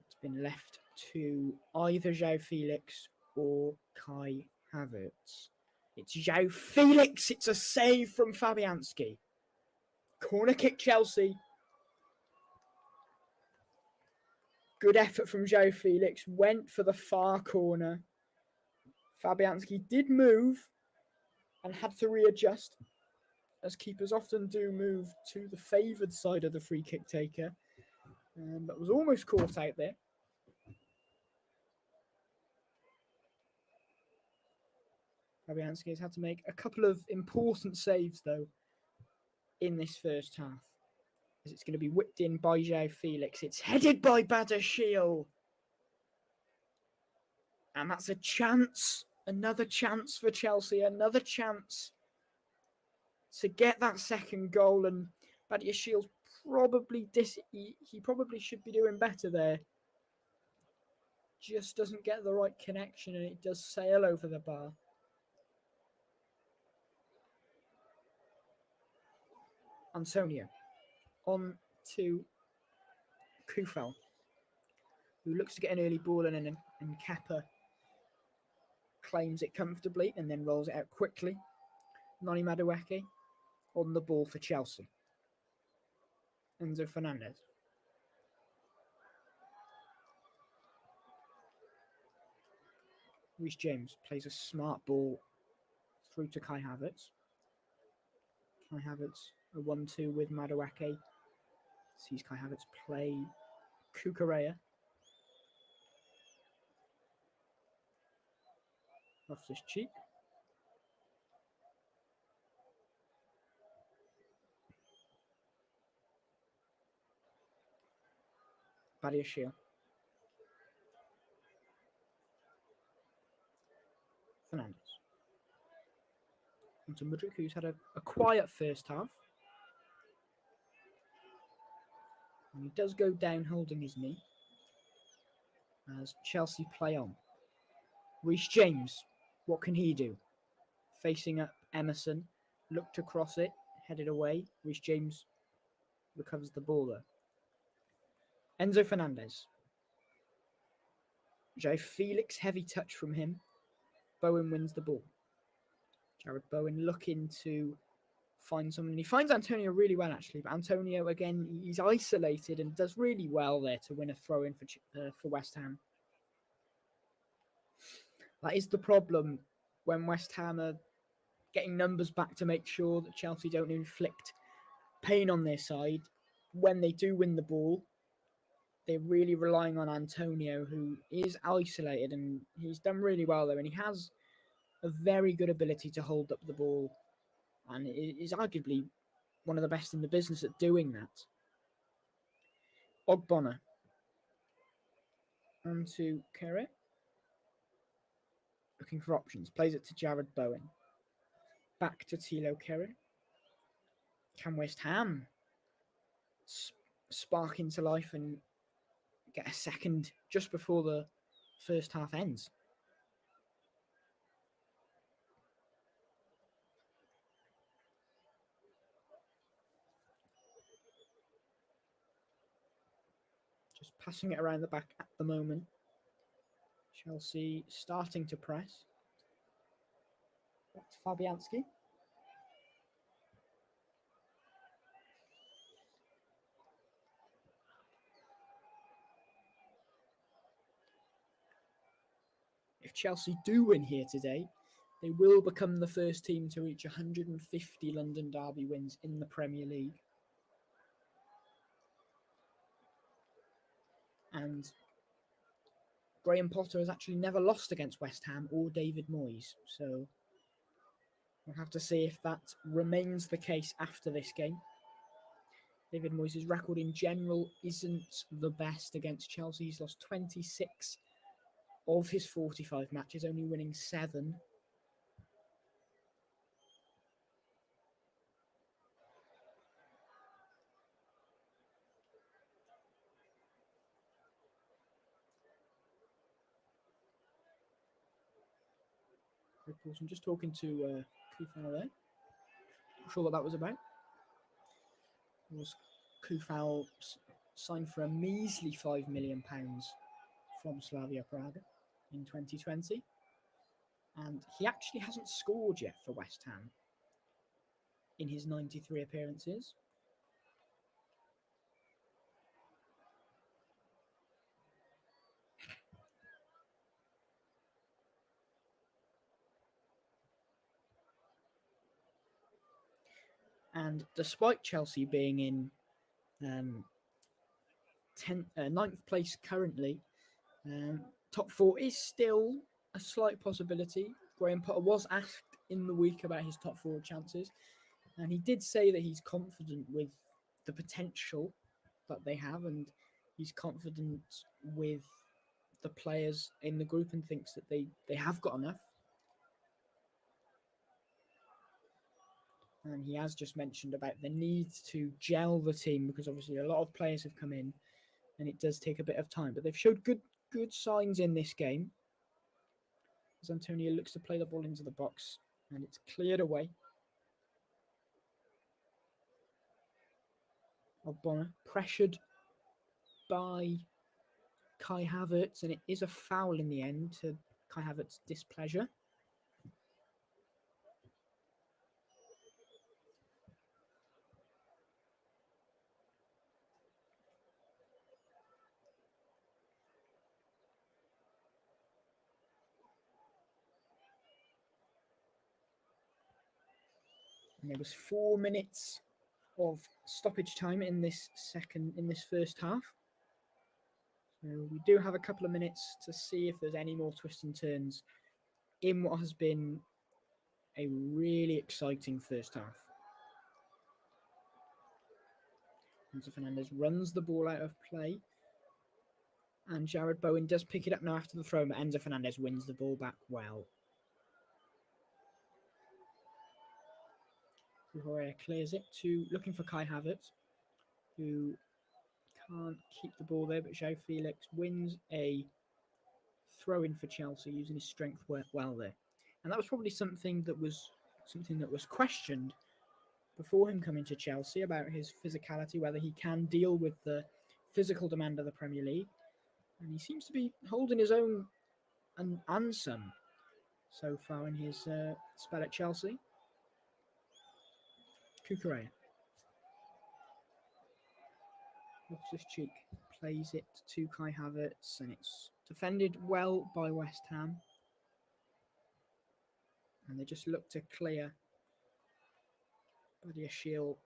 It's been left to either João Felix or Kai Havertz. It's João Felix. It's a save from Fabianski. Corner kick Chelsea. Good effort from João Felix. Went for the far corner. Fabianski did move and had to readjust, as keepers often do move to the favoured side of the free kick taker. But was almost caught out there. Fabianski has had to make a couple of important saves, though, in this first half, as it's going to be whipped in by João Felix. It's headed by Badiashile. And that's a chance, another chance for Chelsea, another chance to get that second goal. And Badiashile's probably, he probably should be doing better there. just doesn't get the right connection and it does sail over the bar. Antonio on to Kufal, who looks to get an early ball in, and Kepa claims it comfortably and then rolls it out quickly. Noni Madueke on the ball for Chelsea. Enzo Fernandez. Reece James plays a smart ball through to Kai Havertz. Kai Havertz, a 1-2 with Madueke. Sees Kai Havertz play Cucurella. Loftus Cheek. Badiashile. Fernandez. Onto Mudryk, who's had a quiet first half. And he does go down holding his knee as Chelsea play on. Reece James, what can he do? Facing up Emerson, looked to cross it, headed away. Reece James recovers the ball there. Enzo Fernandez. Joe Felix, heavy touch from him. Bowen wins the ball. Jared Bowen looking to find someone. He finds Antonio really well, actually. But Antonio, again, he's isolated and does really well there to win a throw-in for West Ham. That is the problem when West Ham are getting numbers back to make sure that Chelsea don't inflict pain on their side. When they do win the ball, they're really relying on Antonio, who is isolated, and he's done really well there. And he has a very good ability to hold up the ball, and is arguably one of the best in the business at doing that. Ogbonna. On to Kere. Looking for options. Plays it to Jared Bowen. Back to Thilo Kere. Can West Ham spark into life and get a second just before the first half ends? Just passing it around the back at the moment. Chelsea starting to press. Back to Fabianski. If Chelsea do win here today, they will become the first team to reach 150 London Derby wins in the Premier League. And Graham Potter has actually never lost against West Ham or David Moyes. So we'll have to see if that remains the case after this game. David Moyes' record in general isn't the best against Chelsea. He's lost 26 of his 45 matches, only winning 7. I'm just talking to Kufal there. Not sure what that was about. Was Kufal signed for a measly £5 million from Slavia Prague in 2020. And he actually hasn't scored yet for West Ham in his 93 appearances. And despite Chelsea being in 9th place currently, top 4 is still a slight possibility. Graham Potter was asked in the week about his top 4 chances, and he did say that he's confident with the potential that they have, and he's confident with the players in the group and thinks that they have got enough. And he has just mentioned about the need to gel the team, because obviously a lot of players have come in and it does take a bit of time. But they've showed good good signs in this game. As Antonio looks to play the ball into the box, and it's cleared away. Ogbonna pressured by Kai Havertz, and it is a foul in the end to Kai Havertz's displeasure. And there was 4 minutes of stoppage time in this first half. So we do have a couple of minutes to see if there's any more twists and turns in what has been a really exciting first half. Enzo Fernandez runs the ball out of play. And Jared Bowen does pick it up now after the throw, but Enzo Fernandez wins the ball back well. Correa clears it to looking for Kai Havertz, who can't keep the ball there, but João Felix wins a throw-in for Chelsea using his strength well there. And that was probably something that was questioned before him coming to Chelsea about his physicality, whether he can deal with the physical demand of the Premier League. And he seems to be holding his own and some so far in his spell at Chelsea. Cucurella. Loftus-Cheek plays it to Kai Havertz, and it's defended well by West Ham. And they just look to clear. Badiashile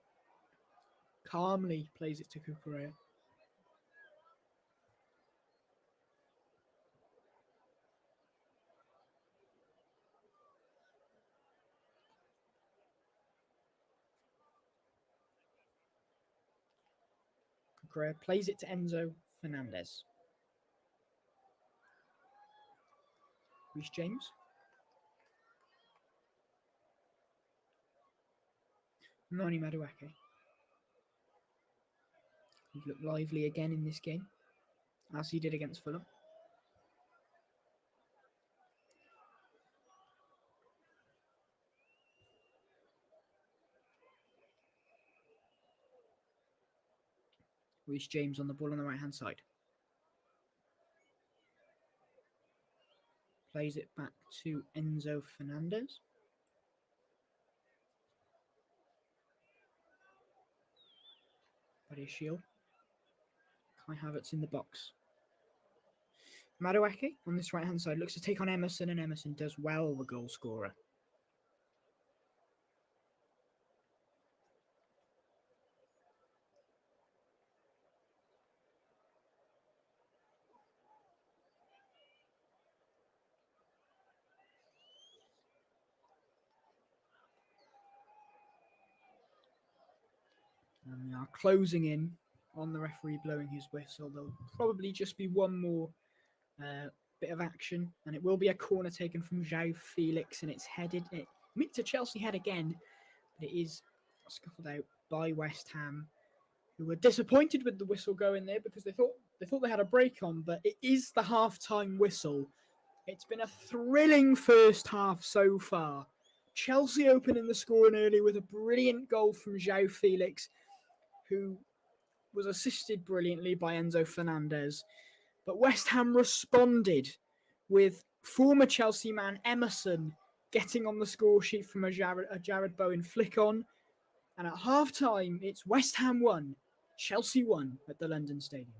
calmly plays it to Cucurella. Cucurella plays it to Enzo Fernandez. Reece James. Noni Madueke. He's looked lively again in this game, as he did against Fulham. Reece James on the ball on the right-hand side. Plays it back to Enzo Fernandez. Badiashile. Kai Havertz in the box. Madueke on this right-hand side looks to take on Emerson, and Emerson does well, the goal scorer. And we are closing in on the referee blowing his whistle. There'll probably just be one more bit of action, and it will be a corner taken from João Felix, and it's headed to Chelsea head again, but it is scuffled out by West Ham, who were disappointed with the whistle going there because they thought they had a break on, but it is the half-time whistle. It's been a thrilling first half so far. Chelsea opening the scoring early with a brilliant goal from João Felix, who was assisted brilliantly by Enzo Fernandez. But West Ham responded with former Chelsea man Emerson getting on the score sheet from a Jared Bowen flick on. And at half-time, it's West Ham 1, Chelsea 1 at the London Stadium.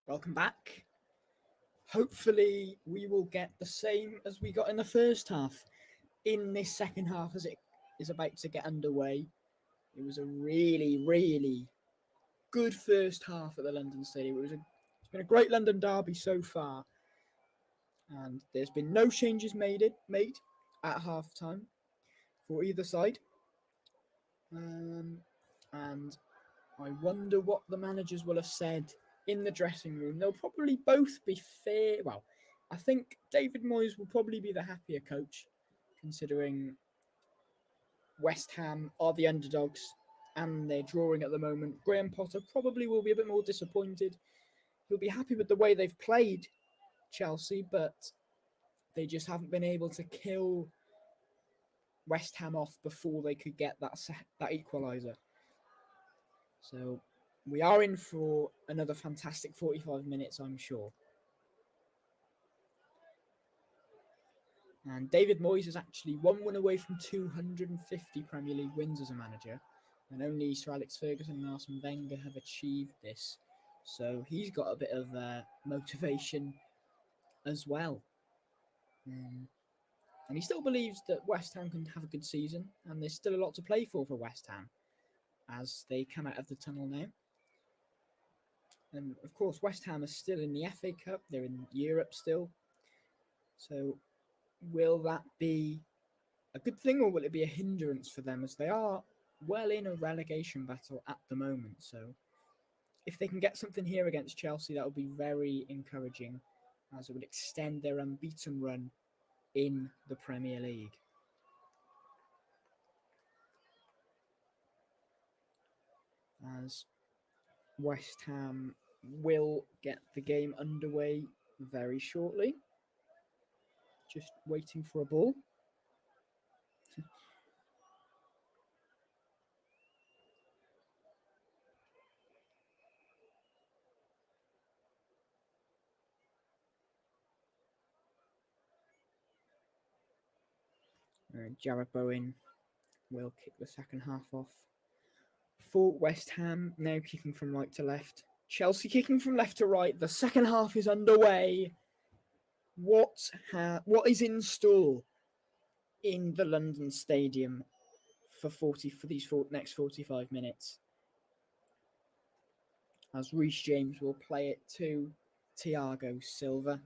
Welcome back. Hopefully, we will get the same as we got in the first half in this second half as it is about to get underway. It was a really, really good first half at the London Stadium. It's been a great London derby so far, and there's been no changes made at half time for either side. And I wonder what the managers will have said in the dressing room. They'll probably both be fair. Well, I think David Moyes will probably be the happier coach, considering West Ham are the underdogs and they're drawing at the moment. Graham Potter probably will be a bit more disappointed. He'll be happy with the way they've played Chelsea, but they just haven't been able to kill West Ham off before they could get that equaliser. So we are in for another fantastic 45 minutes, I'm sure. And David Moyes is actually 1 win away from 250 Premier League wins as a manager. And only Sir Alex Ferguson and Arsene Wenger have achieved this. So he's got a bit of motivation as well. And he still believes that West Ham can have a good season. And there's still a lot to play for West Ham as they come out of the tunnel now. And of course, West Ham are still in the FA Cup. They're in Europe still. So will that be a good thing or will it be a hindrance for them, as they are well in a relegation battle at the moment? So if they can get something here against Chelsea, that would be very encouraging, as it would extend their unbeaten run in the Premier League. As West Ham will get the game underway very shortly. Just waiting for a ball. Jarrod Bowen will kick the second half off for West Ham, now kicking from right to left. Chelsea kicking from left to right. The second half is underway. What is in store in the London Stadium for these next 45 minutes? As Reece James will play it to Thiago Silva.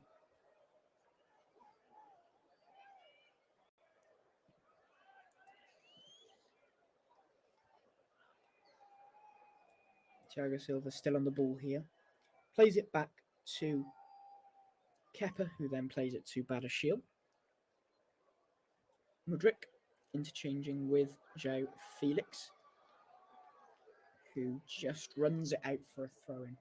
Thiago Silva still on the ball here. Plays it back to Kepa, who then plays it to Badiashile. Mudryk interchanging with João Felix, who just runs it out for a throw-in.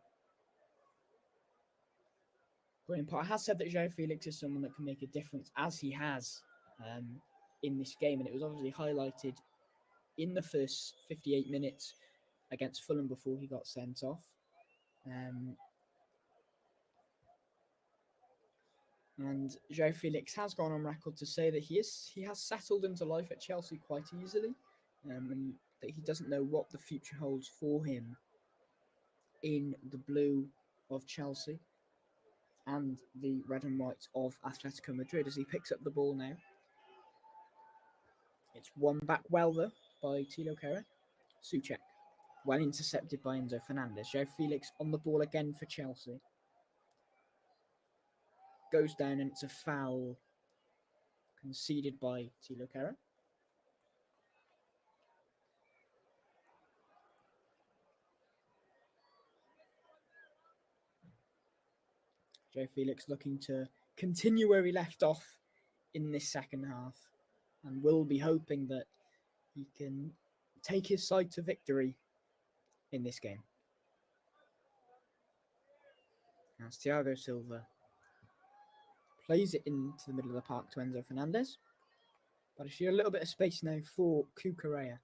Graham Potter has said that João Felix is someone that can make a difference, as he has in this game, and it was obviously highlighted in the first 58 minutes against Fulham before he got sent off. And João Felix has gone on record to say that he has settled into life at Chelsea quite easily, and that he doesn't know what the future holds for him in the blue of Chelsea and the red and white of Atletico Madrid, as he picks up the ball now. It's won back well, though, by Thilo Kehrer. Souček, well intercepted by Enzo Fernandez. João Felix on the ball again for Chelsea. Goes down and it's a foul conceded by Thilo Kehrer. João Felix looking to continue where he left off in this second half, and will be hoping that he can take his side to victory in this game. As Thiago Silva plays it into the middle of the park to Enzo Fernandez. But I see a little bit of space now for Cucurella,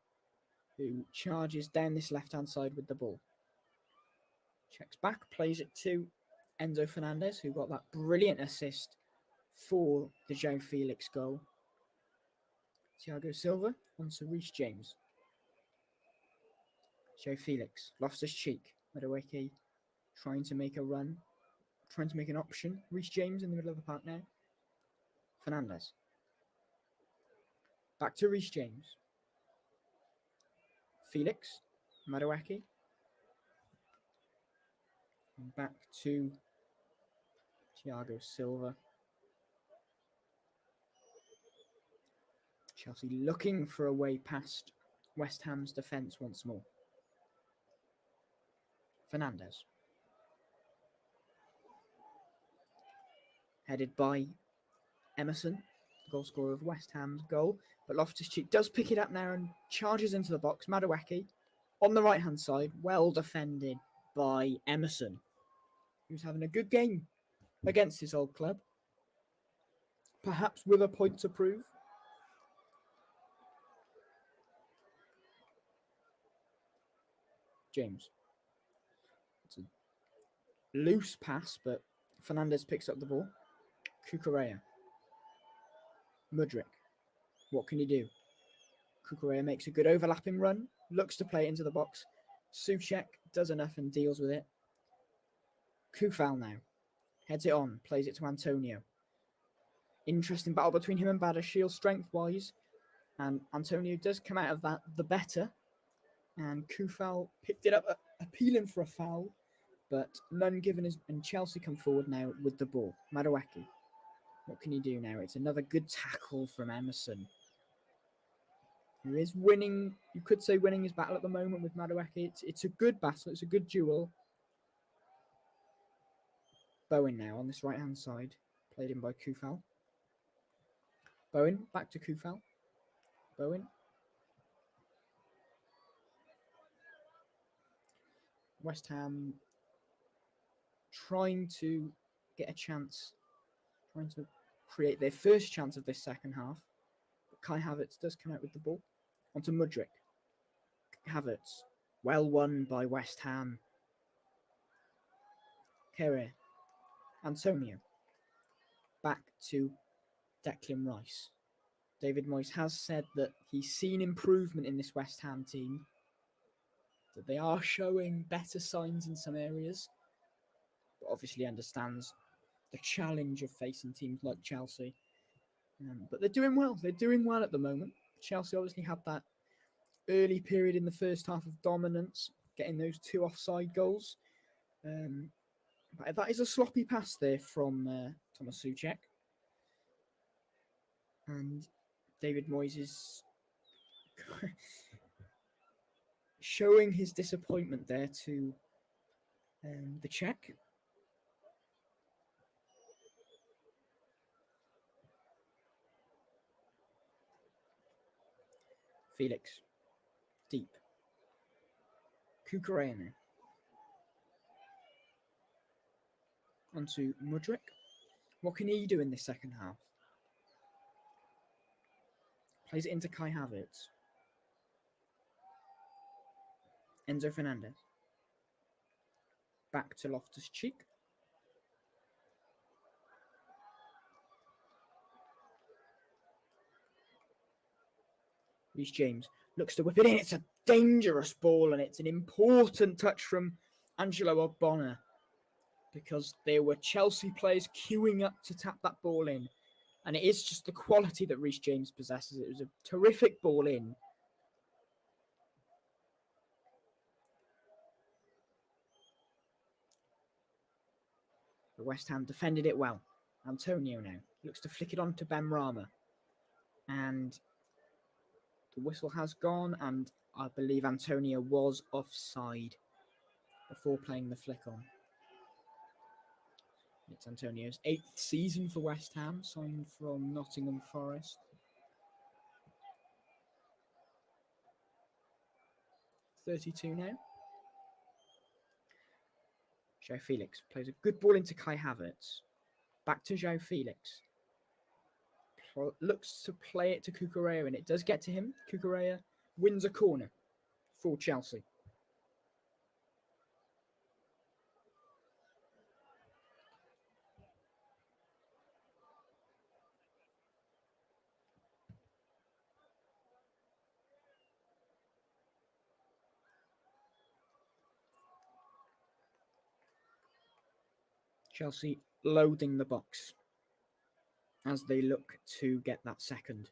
who charges down this left-hand side with the ball. Checks back, plays it to Enzo Fernandez, who got that brilliant assist for the João Felix goal. Thiago Silva onto Reece James. João Felix, Loftus-Cheek, Madueke trying to make a run. trying to make an option. Reece James in the middle of the park now. Fernandez. Back to Reece James. Felix. Madueke. Back to Thiago Silva. Chelsea looking for a way past West Ham's defence once more. Fernandez. Headed by Emerson, goal scorer of West Ham's goal. But Loftus-Cheek does pick it up now and charges into the box. Madueke on the right-hand side, well defended by Emerson, who's having a good game against his old club. Perhaps with a point to prove. James. It's a loose pass, but Fernandez picks up the ball. Cucurella. Mudryk. What can he do? Cucurella makes a good overlapping run, looks to play it into the box. Souček does enough and deals with it. Kufal now. Heads it on, plays it to Antonio. Interesting battle between him and Badiashile strength-wise. And Antonio does come out of that the better. And Kufal picked it up, appealing for a foul. But none given, and Chelsea come forward now with the ball. Madueke. What can he do now? It's another good tackle from Emerson, who is winning, you could say winning his battle at the moment with Madueke. It's a good battle, it's a good duel. Bowen now on this right-hand side, played in by Kufal. Bowen, back to Kufal. Bowen. West Ham trying to get a chance, trying to create their first chance of this second half. But Kai Havertz does come out with the ball. Onto Mudryk. Havertz. Well won by West Ham. Kere. Antonio. Back to Declan Rice. David Moyes has said that he's seen improvement in this West Ham team, that they are showing better signs in some areas, but obviously understands the challenge of facing teams like Chelsea. But they're doing well. They're doing well at the moment. Chelsea obviously had that early period in the first half of dominance, getting those 2 offside goals. But that is a sloppy pass there from Thomas Souček. And David Moyes is showing his disappointment there to the Czech. Felix. Deep. Cucurella. Onto Mudryk. What can he do in this second half? Plays it into Kai Havertz. Enzo Fernandez. Back to Loftus-Cheek. Reece James looks to whip it in. It's a dangerous ball, and it's an important touch from Angelo Ogbonna, because there were Chelsea players queuing up to tap that ball in. And it is just the quality that Reece James possesses. It was a terrific ball in. But West Ham defended it well. Antonio now looks to flick it on to Benrahma. And the whistle has gone, and I believe Antonio was offside before playing the flick on. It's Antonio's 8th season for West Ham, signed from Nottingham Forest. .32 now. João Felix plays a good ball into Kai Havertz. Back to João Felix. Looks to play it to Cucurella, and it does get to him. Cucurella wins a corner for Chelsea. Chelsea loading the box as they look to get that second.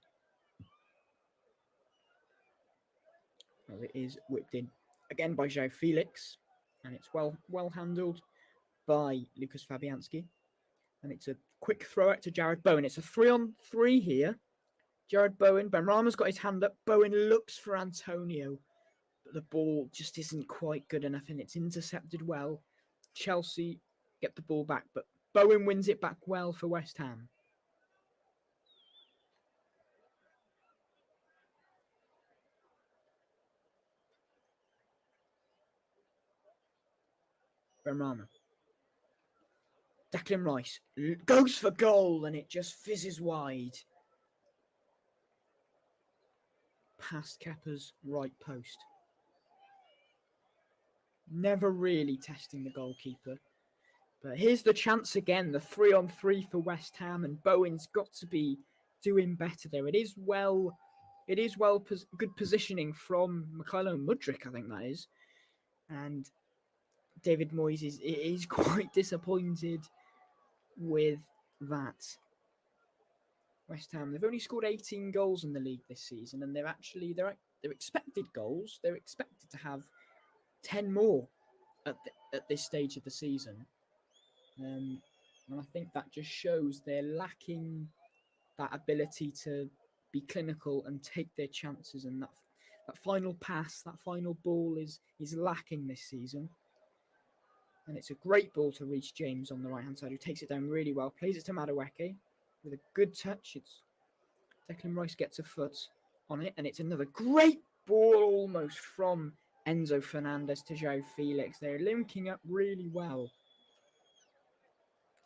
Well, it is whipped in again by João Felix, and it's well handled by Lucas Fabianski. And it's a quick throw out to Jarrod Bowen. It's a 3-on-3 here. Jarrod Bowen, Benrahma's got his hand up. Bowen looks for Antonio, but the ball just isn't quite good enough, and it's intercepted well. Chelsea get the ball back, but Bowen wins it back well for West Ham. Benrahma. Declan Rice goes for goal, and it just fizzes wide. Past Kepa's right post. Never really testing the goalkeeper. But here's the chance again, the 3-on-3 for West Ham, and Bowen's got to be doing better there. It is good positioning from Mykhailo Mudryk, I think that is. And David Moyes is quite disappointed with that. West Ham, they've only scored 18 goals in the league this season, and they're expected goals. They're expected to have 10 more at this stage of the season. And I think that just shows they're lacking that ability to be clinical and take their chances, and that final pass, that final ball is lacking this season. And it's a great ball to reach James on the right-hand side, who takes it down really well, plays it to Madueke with a good touch. Declan Rice gets a foot on it, and it's another great ball almost from Enzo Fernandez to João Felix. They're linking up really well.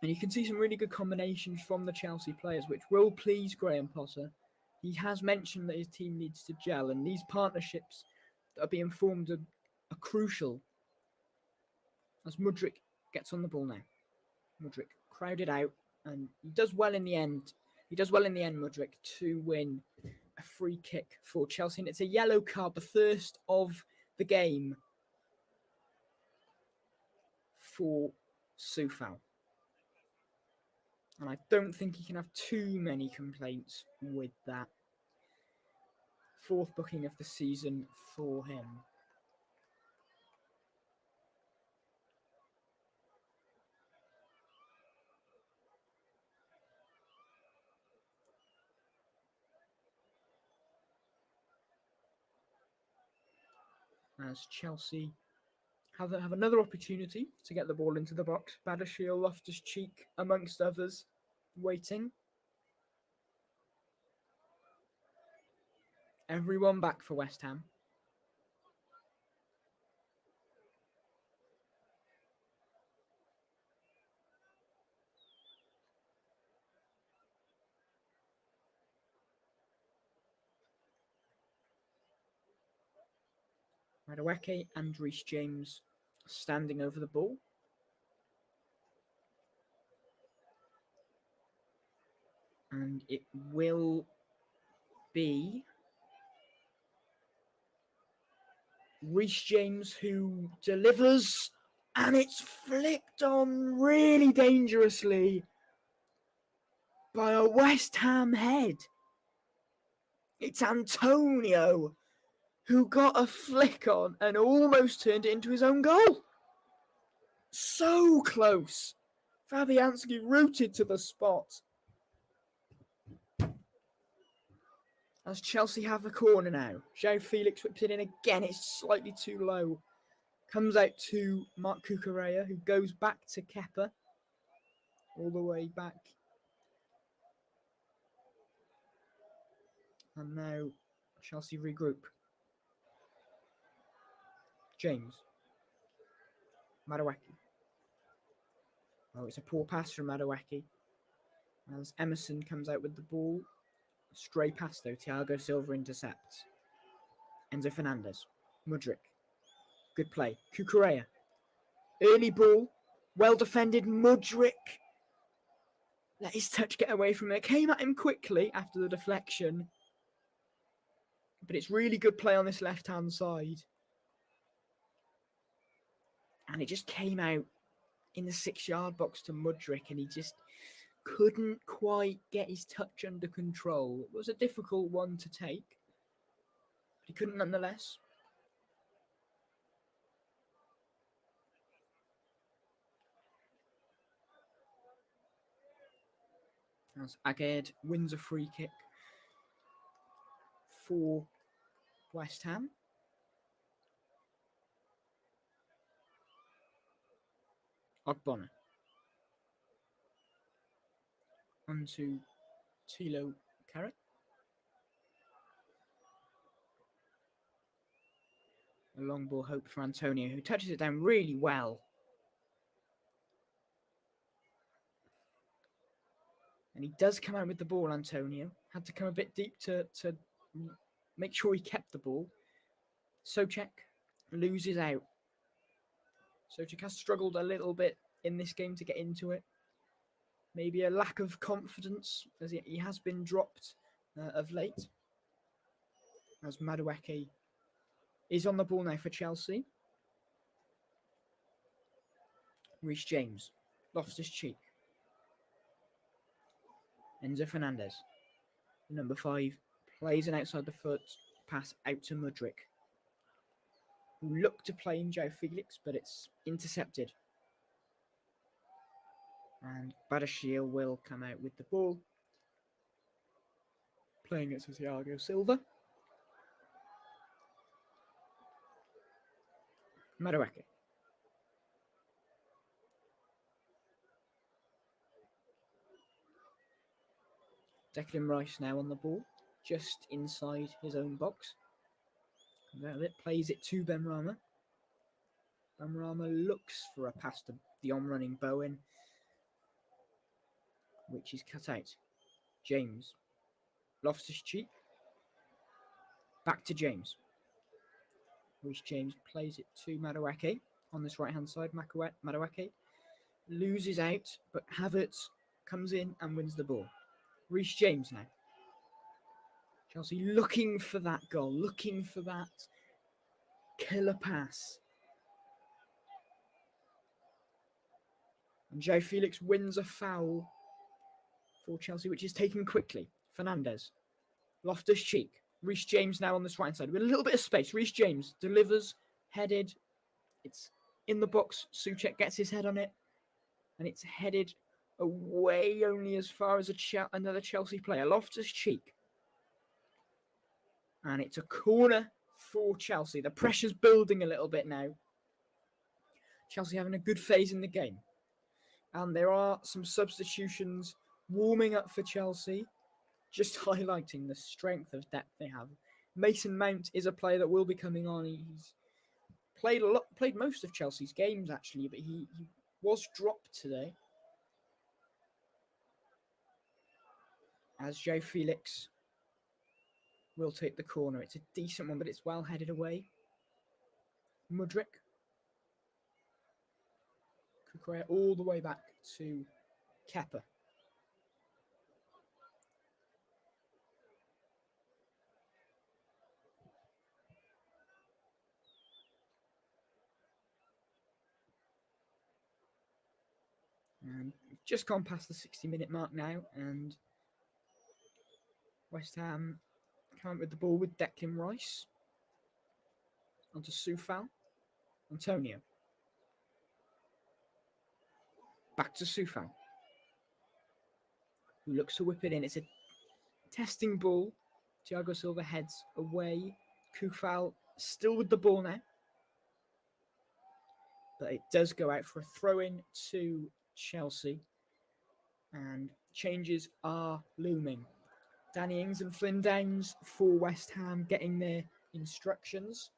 And you can see some really good combinations from the Chelsea players, which will please Graham Potter. He has mentioned that his team needs to gel, and these partnerships that are being formed are crucial. As Mudryk gets on the ball now. Mudryk crowded out, and he does well in the end. Mudryk, to win a free kick for Chelsea. And it's a yellow card, the first of the game for Soufal. And I don't think he can have too many complaints with that. Fourth booking of the season for him. As Chelsea have another opportunity to get the ball into the box. Badiashile, Loftus-Cheek, amongst others, waiting. Everyone back for West Ham. Madueke and Reece James standing over the ball. And it will be Reece James who delivers, and it's flicked on really dangerously by a West Ham head. It's Antonio who got a flick on and almost turned it into his own goal. So close. Fabianski rooted to the spot. As Chelsea have a corner now. João Felix whips it in again. It's slightly too low. Comes out to Marc Cucurella, who goes back to Kepa. All the way back. And now Chelsea regroup. James. Madueke. Oh, it's a poor pass from Madueke. As Emerson comes out with the ball. Stray pass though. Thiago Silva intercepts. Enzo Fernandez. Mudryk. Good play. Cucurella. Early ball. Well defended. Mudryk. Let his touch get away from it. Came at him quickly after the deflection. But it's really good play on this left-hand side. And it just came out in the 6-yard box to Mudryk, and he just couldn't quite get his touch under control. It was a difficult one to take, but he couldn't nonetheless. As Aged wins a free kick for West Ham. Ogbonna. On to Thilo Kehrer. A long ball hope for Antonio, who touches it down really well. And he does come out with the ball, Antonio. Had to come a bit deep to make sure he kept the ball. Souček loses out. Souček has struggled a little bit in this game to get into it. Maybe a lack of confidence, as he has been dropped of late. As Madueke is on the ball now for Chelsea. Reece James, Loftus-Cheek. Enzo Fernandez, number 5, plays an outside the foot pass out to Mudryk, who looked to play in João Felix, but it's intercepted. And Badiashile will come out with the ball, playing it to Thiago Silva. Madueke. Declan Rice now on the ball, just inside his own box. It plays it to Benrahma. Benrahma looks for a pass to the on-running Bowen, which is cut out. James. Loftus-Cheek. Back to James. Reece James plays it to Madueke on this right-hand side. Madueke loses out, but Havertz comes in and wins the ball. Reece James now. Chelsea looking for that goal, looking for that killer pass. And João Felix wins a foul for Chelsea, which is taken quickly. Fernandez. Loftus-Cheek. Reece James now on this right-hand side with a little bit of space. Reece James delivers, headed. It's in the box. Souček gets his head on it. And it's headed away only as far as another Chelsea player. Loftus-Cheek. And it's a corner for Chelsea. The pressure's building a little bit now. Chelsea having a good phase in the game. And there are some substitutions warming up for Chelsea, just highlighting the strength of depth they have. Mason Mount is a player that will be coming on. He's played most of Chelsea's games, actually, but he was dropped today. As João Felix will take the corner. It's a decent one, but it's well headed away. Mudryk. Kukurea all the way back to Kepa. And we've just gone past the 60-minute mark now, and West Ham come up with the ball with Declan Rice. Onto Soufal. Antonio. Back to Soufal, who looks to whip it in. It's a testing ball. Thiago Silva heads away. Soufal still with the ball now. But it does go out for a throw-in to Chelsea. And changes are looming. Danny Ings and Flynn Downs for West Ham getting their instructions.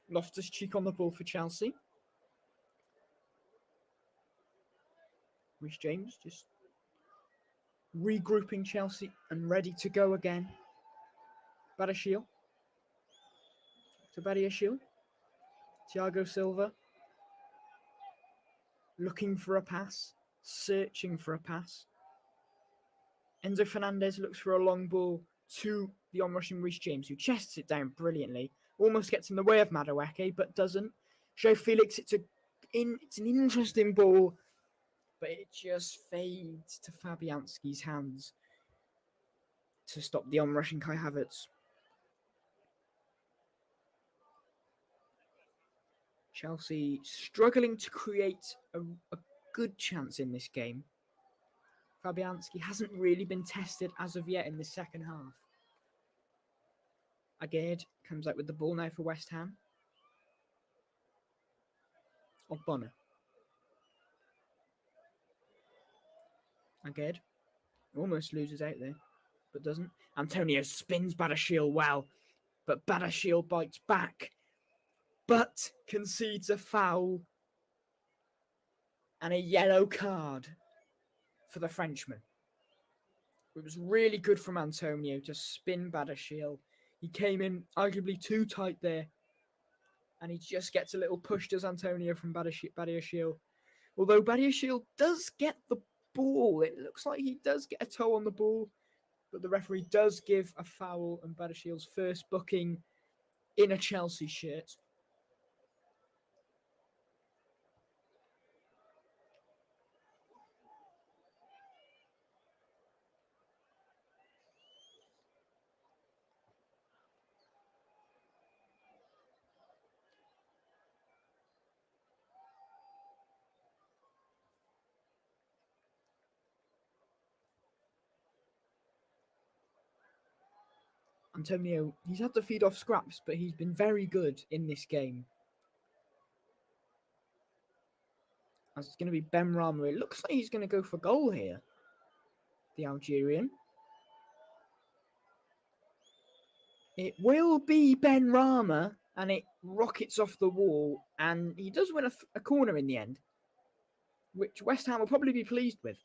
Loftus-Cheek on the ball for Chelsea. Reece James just regrouping Chelsea and ready to go again. Badiashile to Badiashile. Thiago Silva looking for a pass, searching for a pass. Enzo Fernandez looks for a long ball to the onrushing Reece James, who chests it down brilliantly. Almost gets in the way of Madueke, but doesn't. Joe Felix, it's an interesting ball, but it just fades to Fabianski's hands to stop the onrushing Kai Havertz. Chelsea struggling to create a good chance in this game. Fabianski hasn't really been tested as of yet in the second half. Aguerd comes out with the ball now for West Ham. Ogbonna. Aguerd almost loses out there, but doesn't. Antonio spins Badiashile well, but Badiashile bites back, but concedes a foul and a yellow card for the Frenchman. It was really good from Antonio to spin Badiashile. He came in arguably too tight there, and he just gets a little push, does Antonio, from Badiashile. Although Badiashile does get the ball, it looks like he does get a toe on the ball, but the referee does give a foul, and Badiashile's first booking in a Chelsea shirt. Antonio, he's had to feed off scraps, but he's been very good in this game. As it's going to be Benrahma. It looks like he's going to go for goal here, the Algerian. It will be Benrahma, and it rockets off the wall, and he does win a corner in the end, which West Ham will probably be pleased with.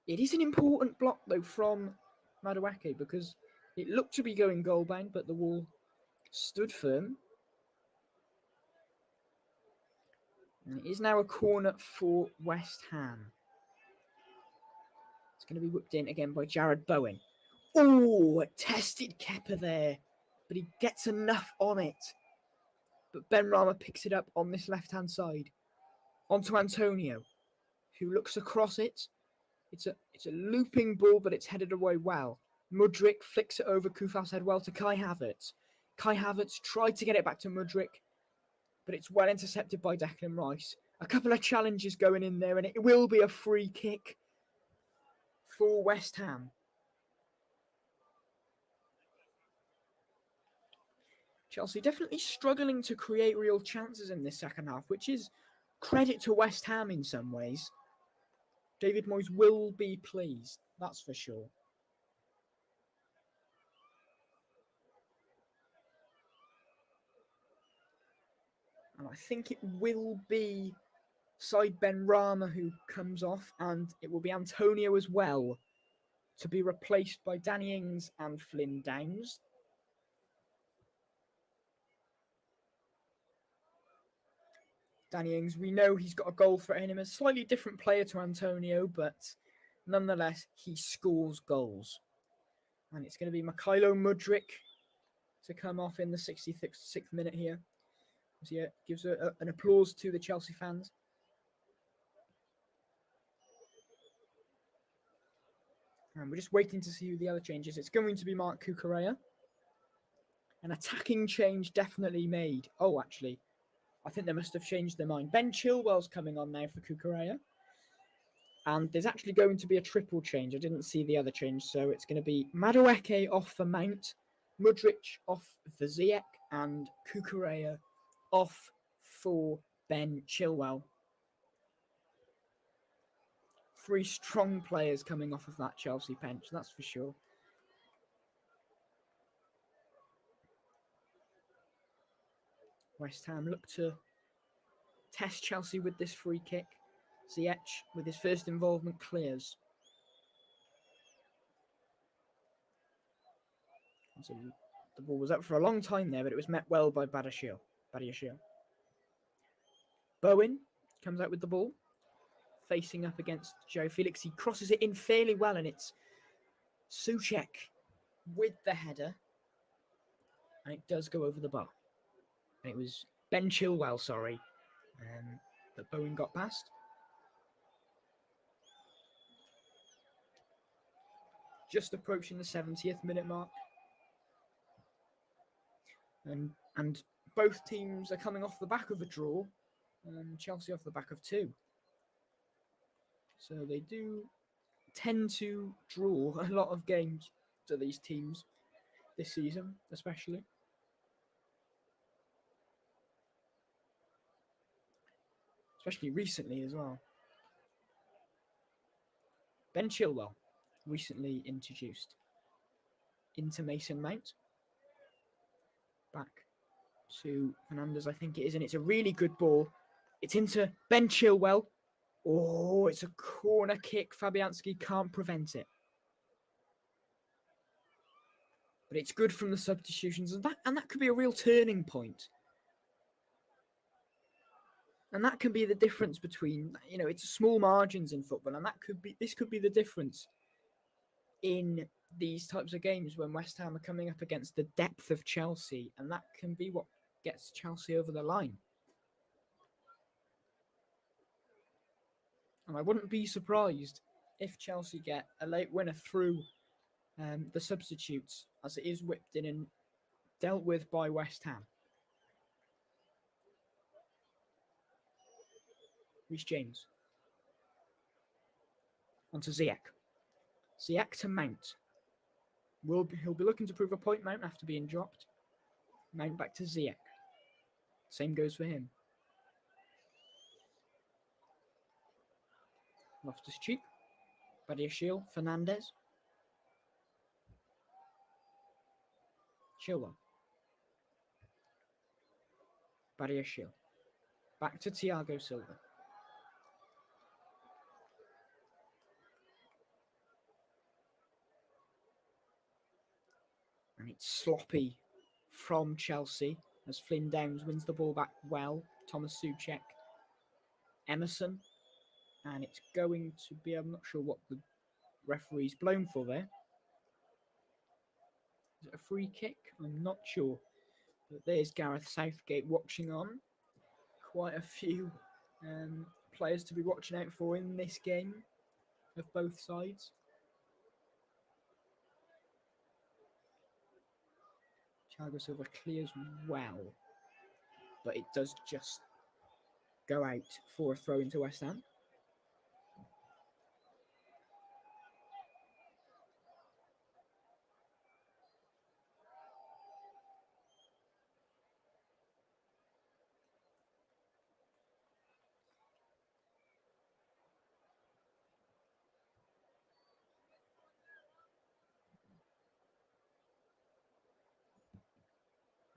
It is an important block, though, from Madueke, because it looked to be going goal-bound, but the wall stood firm. And it is now a corner for West Ham. It's going to be whipped in again by Jared Bowen. Oh, tested Kepa there, but he gets enough on it. But Benrahma picks it up on this left-hand side. Onto Antonio, who looks across it. It's a looping ball, but it's headed away well. Mudryk flicks it over Kufal's head well to Kai Havertz. Kai Havertz tried to get it back to Mudryk, but it's well intercepted by Declan Rice. A couple of challenges going in there, and it will be a free kick for West Ham. Chelsea definitely struggling to create real chances in this second half, which is credit to West Ham in some ways. David Moyes will be pleased, that's for sure. And I think it will be Said Benrahma who comes off, and it will be Antonio as well, to be replaced by Danny Ings and Flynn Downs. Danny Ings, we know he's got a goal threat in him, a slightly different player to Antonio, but nonetheless, he scores goals. And it's going to be Mykhailo Mudryk to come off in the 66th minute here. So yeah, gives an applause to the Chelsea fans. And we're just waiting to see who the other change is. It's going to be Marc Cucurella. An attacking change definitely made. Oh, actually, I think they must have changed their mind. Ben Chilwell's coming on now for Cucurella. And there's actually going to be a triple change. I didn't see the other change. So it's going to be Madueke off for Mount, Mudryk off for Ziyech, and Cucurella off for Ben Chilwell. 3 strong players coming off of that Chelsea bench, that's for sure. West Ham look to test Chelsea with this free kick. Ziyech, with his first involvement, clears. So the ball was up for a long time there, but it was met well by Badiashile. Bowen comes out with the ball, facing up against Joe Felix. He crosses it in fairly well, and it's Souček with the header. And it does go over the bar. And it was Ben Chilwell, that Bowen got past. Just approaching the 70th minute mark. And both teams are coming off the back of a draw. Chelsea off the back of 2. So they do tend to draw a lot of games to these teams this season, especially. Especially recently as well. Ben Chilwell, recently introduced into Mason Mount. Back to Fernandes, I think it is, and it's a really good ball. It's into Ben Chilwell. Oh, it's a corner kick. Fabianski can't prevent it. But it's good from the substitutions, and that could be a real turning point. And that can be the difference between, it's small margins in football, and this could be the difference in these types of games when West Ham are coming up against the depth of Chelsea, and that can be what gets Chelsea over the line. And I wouldn't be surprised if Chelsea get a late winner through the substitutes, as it is whipped in and dealt with by West Ham. Reece James. Onto Ziyech. Ziyech to Mount. He'll be looking to prove a point, Mount, after being dropped. Mount back to Ziyech. Same goes for him. Loftus-Cheek. Badiashile. Fernandes. Chilwell. Badiashile. Back to Thiago Silva. And it's sloppy from Chelsea as Flynn Downs wins the ball back well. Thomas Souček. Emerson. And it's going to be, I'm not sure what the referee's blown for there. Is it a free kick? I'm not sure. But there's Gareth Southgate watching on. Quite a few players to be watching out for in this game of both sides. Thiago Silva clears well, but it does just go out for a throw into West Ham.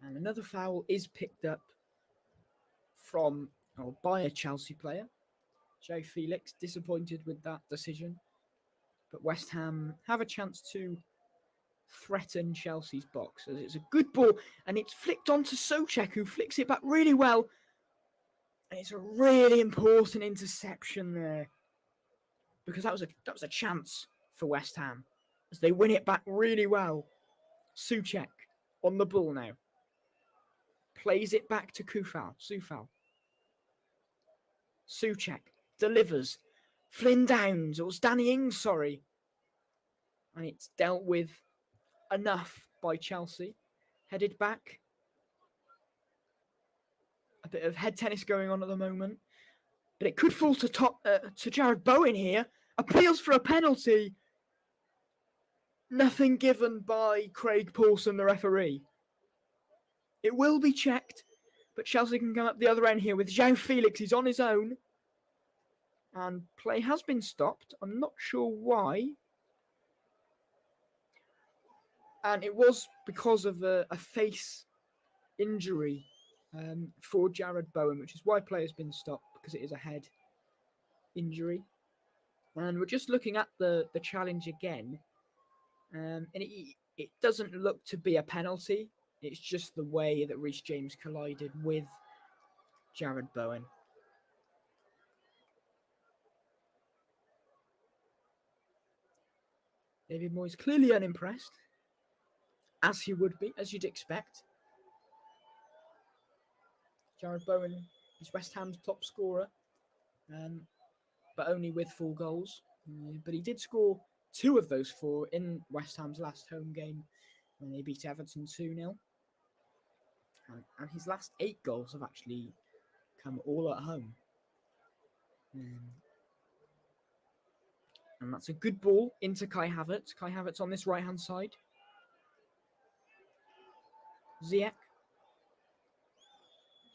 And another foul is picked up by a Chelsea player. Joe Felix, disappointed with that decision. But West Ham have a chance to threaten Chelsea's box, as it's a good ball, and it's flicked onto Souček, who flicks it back really well. And it's a really important interception there, because that was a chance for West Ham, as they win it back really well. Souček on the ball now. Plays it back to Coufal. Souček delivers. Flynn Downs, or Danny Ings, sorry. And it's dealt with enough by Chelsea. Headed back. A bit of head tennis going on at the moment. But it could fall to Jarrod Bowen here. Appeals for a penalty. Nothing given by Craig Pawson, the referee. It will be checked, but Chelsea can come up the other end here with João Felix. He's on his own. And play has been stopped. I'm not sure why. And it was because of a face injury for Jarrod Bowen, which is why play has been stopped, because it is a head injury. And we're just looking at the challenge again. And It doesn't look to be a penalty. It's just the way that Reece James collided with Jarrod Bowen. David Moyes clearly unimpressed, as he would be, as you'd expect. Jarrod Bowen is West Ham's top scorer, but only with 4 goals. But he did score 2 of those 4 in West Ham's last home game when they beat Everton 2-0. And his last 8 goals have actually come all at home. And that's a good ball into Kai Havertz. Kai Havertz on this right-hand side. Ziyech.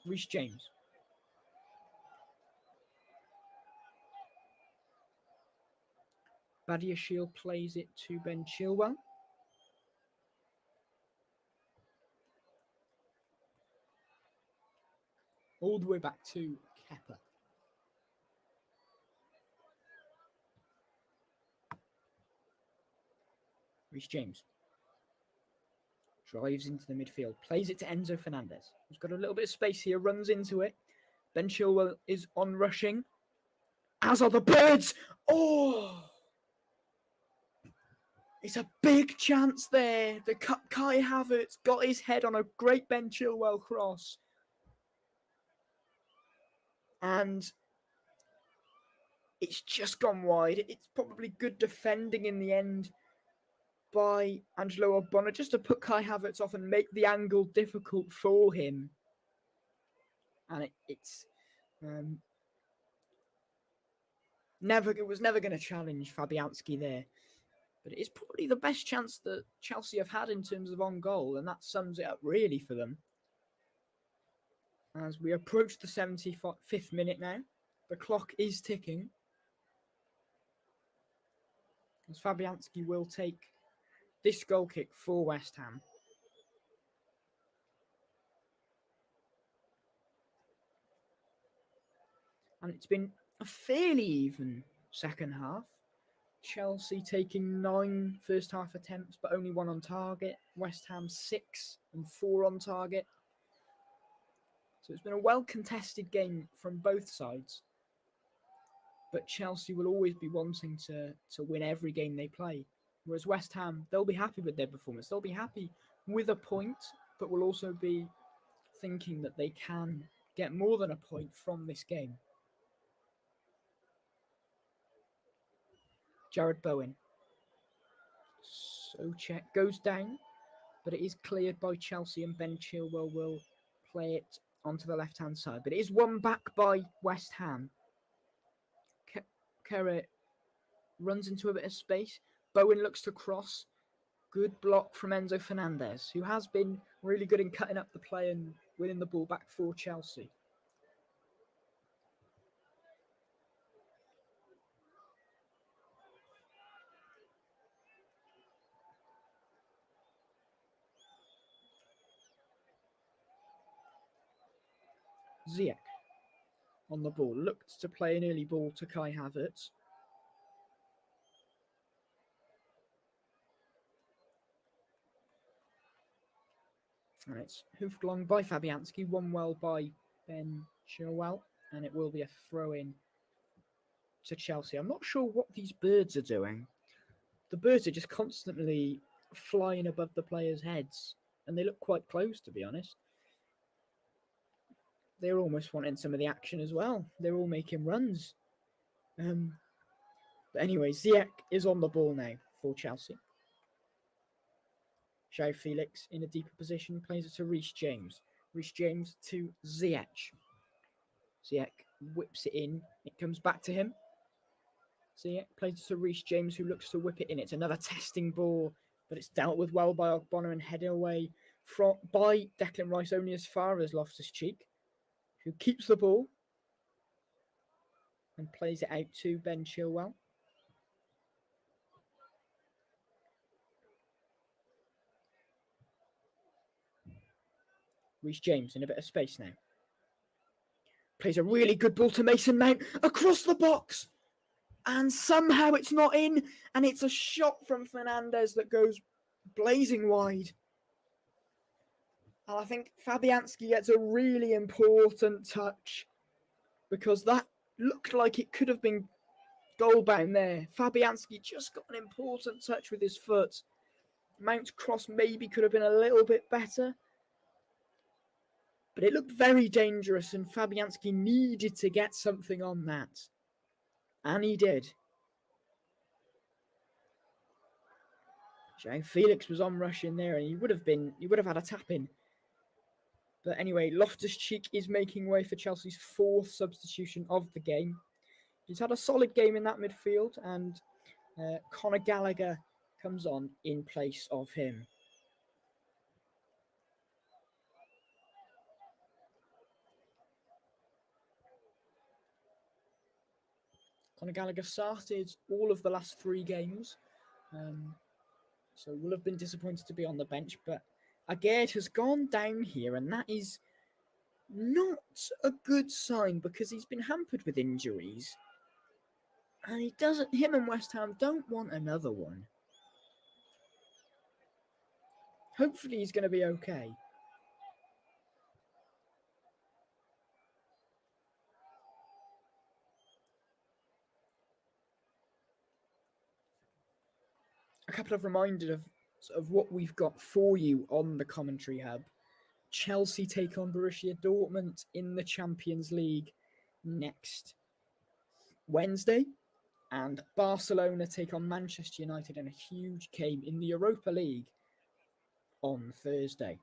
Reece James. Badiashile plays it to Ben Chilwell. All the way back to Kepa. Reece James drives into the midfield, plays it to Enzo Fernandez. He's got a little bit of space here, runs into it. Ben Chilwell is on rushing, as are the Birds. Oh! It's a big chance there. The Kai Havertz got his head on a great Ben Chilwell cross. And it's just gone wide. It's probably good defending in the end by Angelo Ogbonna just to put Kai Havertz off and make the angle difficult for him. And it was never going to challenge Fabianski there. But it is probably the best chance that Chelsea have had in terms of on goal, and that sums it up really for them. As we approach the 75th minute now, the clock is ticking. As Fabianski will take this goal kick for West Ham. And it's been a fairly even second half. Chelsea taking 9 first half attempts, but only 1 on target. West Ham 6 and 4 on target. So it's been a well-contested game from both sides. But Chelsea will always be wanting to win every game they play. Whereas West Ham, they'll be happy with their performance. They'll be happy with a point, but will also be thinking that they can get more than a point from this game. Jarrod Bowen. Souček goes down, but it is cleared by Chelsea, and Ben Chilwell will play it onto the left-hand side. But it is won back by West Ham. Kehrer runs into a bit of space. Bowen looks to cross. Good block from Enzo Fernandez, who has been really good in cutting up the play and winning the ball back for Chelsea. Ziyech on the ball, looked to play an early ball to Kai Havertz. And it's hoofed long by Fabianski, won well by Ben Chilwell, and it will be a throw-in to Chelsea. I'm not sure what these birds are doing. The birds are just constantly flying above the players' heads, and they look quite close, to be honest. They're almost wanting some of the action as well. They're all making runs. But anyway, Ziyech is on the ball now for Chelsea. João Felix in a deeper position, plays it to Reece James. Reece James to Ziyech. Ziyech whips it in. It comes back to him. Ziyech plays it to Reece James, who looks to whip it in. It's another testing ball, but it's dealt with well by Ogbonna and headed away by Declan Rice only as far as Loftus-Cheek, who keeps the ball and plays it out to Ben Chilwell. Reece James in a bit of space now. Plays a really good ball to Mason Mount across the box. And somehow it's not in. And it's a shot from Fernandez that goes blazing wide. And I think Fabianski gets a really important touch because that looked like it could have been goal bound there. Fabianski just got an important touch with his foot. Mount's cross maybe could have been a little bit better. But it looked very dangerous and Fabianski needed to get something on that. And he did. João Felix was on rush in there and he would have had a tap in. But anyway, Loftus-Cheek is making way for Chelsea's fourth substitution of the game. He's had a solid game in that midfield and Conor Gallagher comes on in place of him. Conor Gallagher started all of the last 3 games, so will have been disappointed to be on the bench, but Aguerd has gone down here, and that is not a good sign because he's been hampered with injuries, and him and West Ham don't want another one. Hopefully he's going to be okay. A couple of reminders of what we've got for you on the commentary hub. Chelsea take on Borussia Dortmund in the Champions League next Wednesday, and Barcelona take on Manchester United in a huge game in the Europa League on Thursday.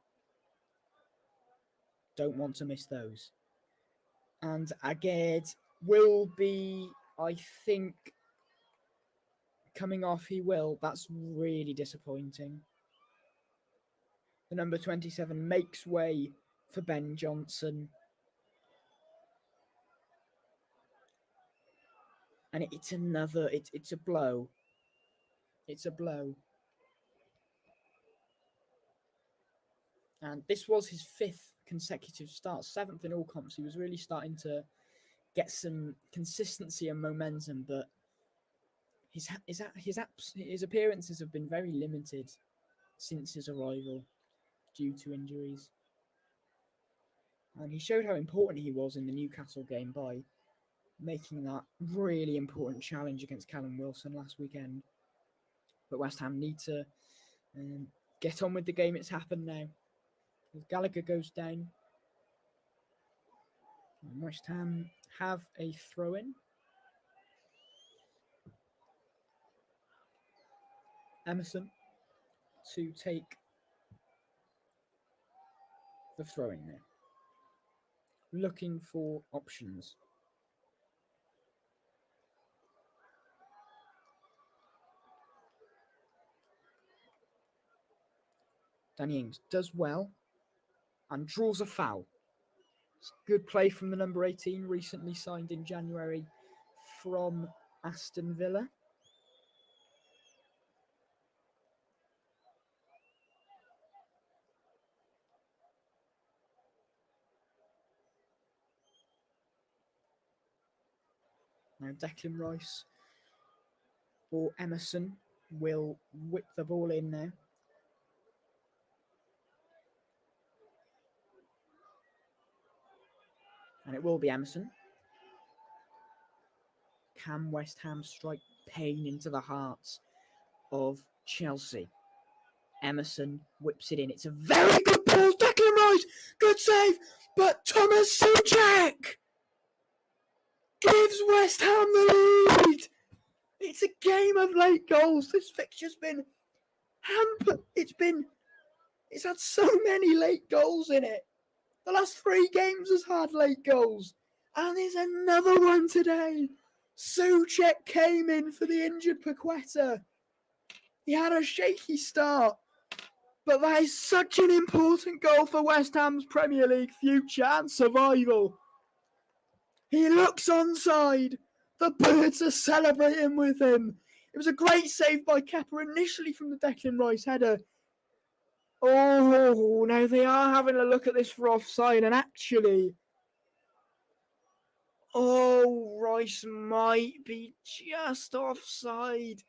Don't want to miss those. And Aguerd will be, I think, coming off. He will. That's really disappointing. The number 27 makes way for Ben Johnson. And it's a blow. It's a blow. And this was his 5th consecutive start, 7th in all comps. He was really starting to get some consistency and momentum, but his appearances have been very limited since his arrival due to injuries. And he showed how important he was in the Newcastle game by making that really important challenge against Callum Wilson last weekend. But West Ham need to get on with the game. It's happened now. As Gallagher goes down, and West Ham have a throw-in. Emerson to take the throw-in there. Looking for options. Danny Ings does well and draws a foul. It's good play from the number 18, recently signed in January from Aston Villa. Now Declan Rice or Emerson will whip the ball in now. And it will be Emerson. Can West Ham strike pain into the hearts of Chelsea? Emerson whips it in. It's a very good ball. Declan Rice, good save. But Thomas Souček gives West Ham the lead. It's a game of late goals. This fixture's been hampered. It's had so many late goals in it. The last 3 games has had late goals. And there's another one today. Souček came in for the injured Paqueta. He had a shaky start. But that is such an important goal for West Ham's Premier League future and survival. He looks onside. The birds are celebrating with him. It was a great save by Kepa initially from the Declan Rice header. Oh, now they are having a look at this for offside, and actually, Rice might be just offside.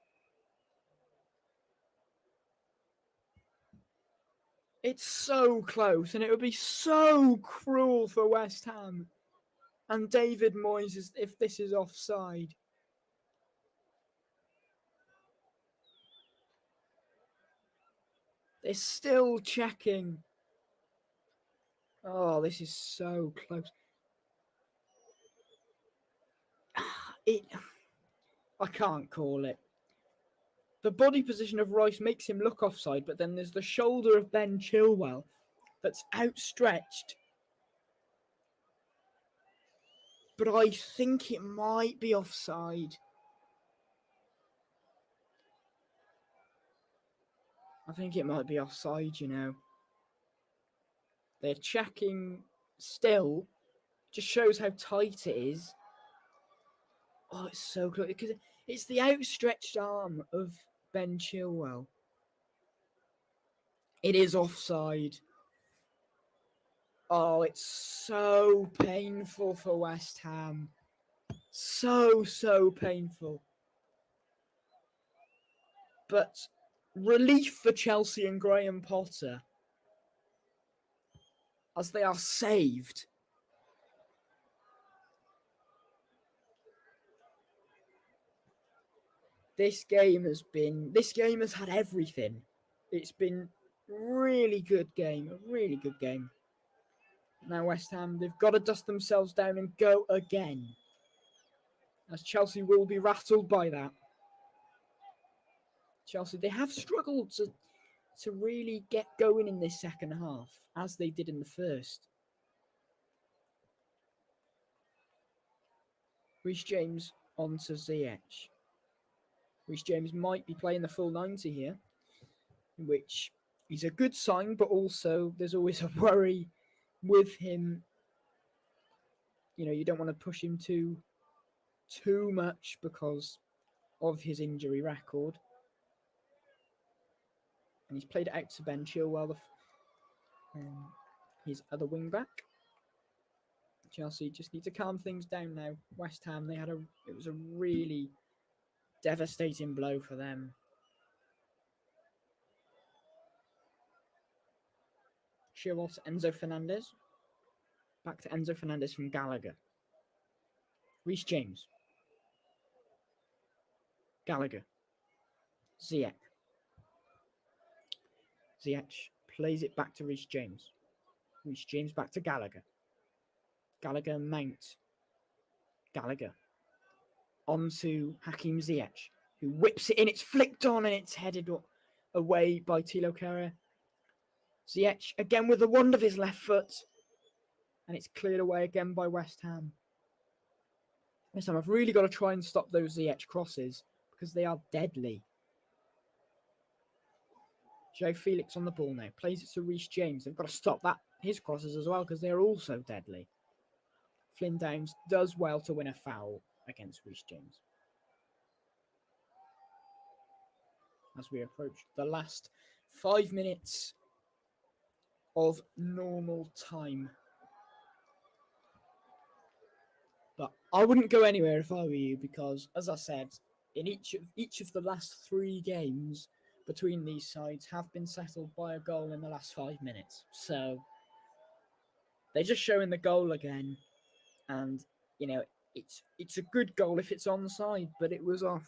It's so close, and it would be so cruel for West Ham and David Moyes if this is offside. They're still checking. Oh, this is so close. I can't call it. The body position of Rice makes him look offside, but then there's the shoulder of Ben Chilwell that's outstretched. But I think it might be offside. I think it might be offside, you know. They're checking still. Just shows how tight it is. Oh, it's so close. Because it's the outstretched arm of Ben Chilwell. It is offside. Oh, it's so painful for West Ham. So painful. But relief for Chelsea and Graham Potter, as they are saved. This game has had everything. It's been really good game, a really good game. Now West Ham, they've got to dust themselves down and go again, as Chelsea will be rattled by that. Chelsea, they have struggled to really get going in this second half, as they did in the first. Reece James on to Ziyech. Reece James might be playing the full 90 here, which is a good sign, but also there's always a worry with him. You know, you don't want to push him too much because of his injury record. And he's played it out to Ben Chilwell, his other wing back. Chelsea just need to calm things down now. West Ham, it was a really devastating blow for them. Chilwell to Enzo Fernandez. Back to Enzo Fernandez from Gallagher. Reece James. Gallagher. Ziyech. Ziyech plays it back to Reece James. Reece James back to Gallagher. Gallagher Mount. Gallagher. On to Hakim Ziyech, who whips it in. It's flicked on and it's headed away by Thilo Kehrer. Ziyech again with the wand of his left foot. And it's cleared away again by West Ham. This time I've really got to try and stop those Ziyech crosses because they are deadly. Joe Felix on the ball now. Plays it to Reece James. They've got to stop his crosses as well because they're also deadly. Flynn Downs does well to win a foul against Reece James. As we approach the last 5 minutes of normal time. But I wouldn't go anywhere if I were you because, as I said, in each of the last 3 games between these sides have been settled by a goal in the last 5 minutes. So they're just showing the goal again. And, you know, it's a good goal if it's onside, but it was off.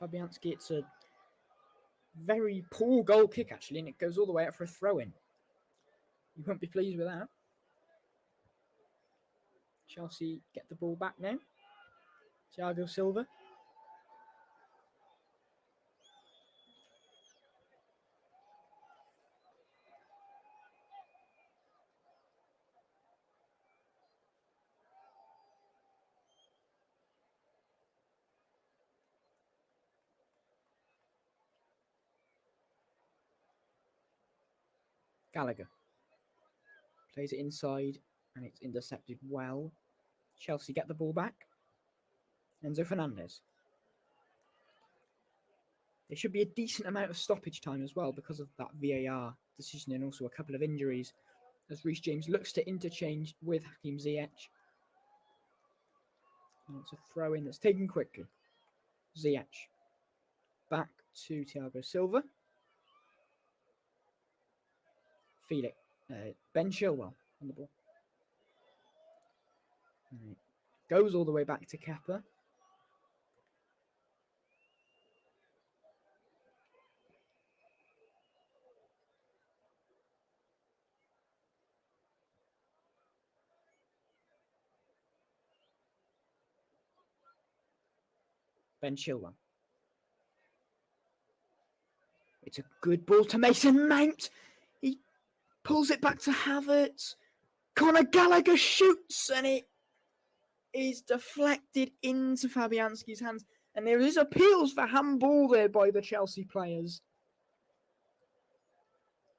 Fabianski, it's a very poor goal kick, actually, and it goes all the way out for a throw-in. You won't be pleased with that. Chelsea get the ball back now. Thiago Silva. Gallagher. Plays it inside, and it's intercepted well. Chelsea get the ball back. Enzo Fernandez. There should be a decent amount of stoppage time as well because of that VAR decision and also a couple of injuries as Reece James looks to interchange with Hakim Ziyech. And it's a throw-in that's taken quickly. Ziyech. Back to Thiago Silva. Felix. Ben Chilwell on the ball. Right. Goes all the way back to Kepa. Ben Chilwell. It's a good ball to Mason Mount. He pulls it back to Havertz. Conor Gallagher shoots and it is deflected into Fabianski's hands. And there is appeals for handball there by the Chelsea players.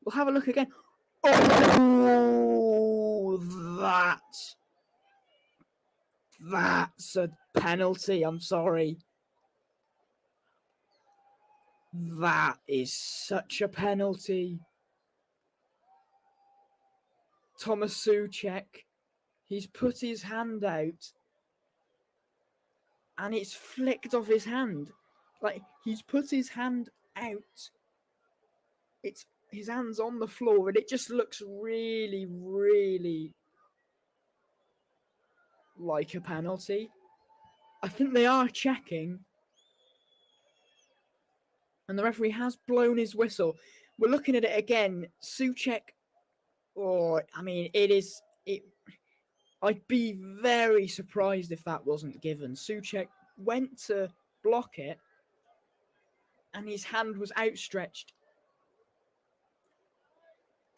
We'll have a look again. Oh, that's a penalty. I'm sorry. That is such a penalty. Thomas Souček, he's put his hand out and it's flicked off his hand. Like, he's put his hand out. His hand's on the floor and it just looks really, really like a penalty. I think they are checking. And the referee has blown his whistle. We're looking at it again. Souček. I'd be very surprised if that wasn't given. Souček went to block it, and his hand was outstretched.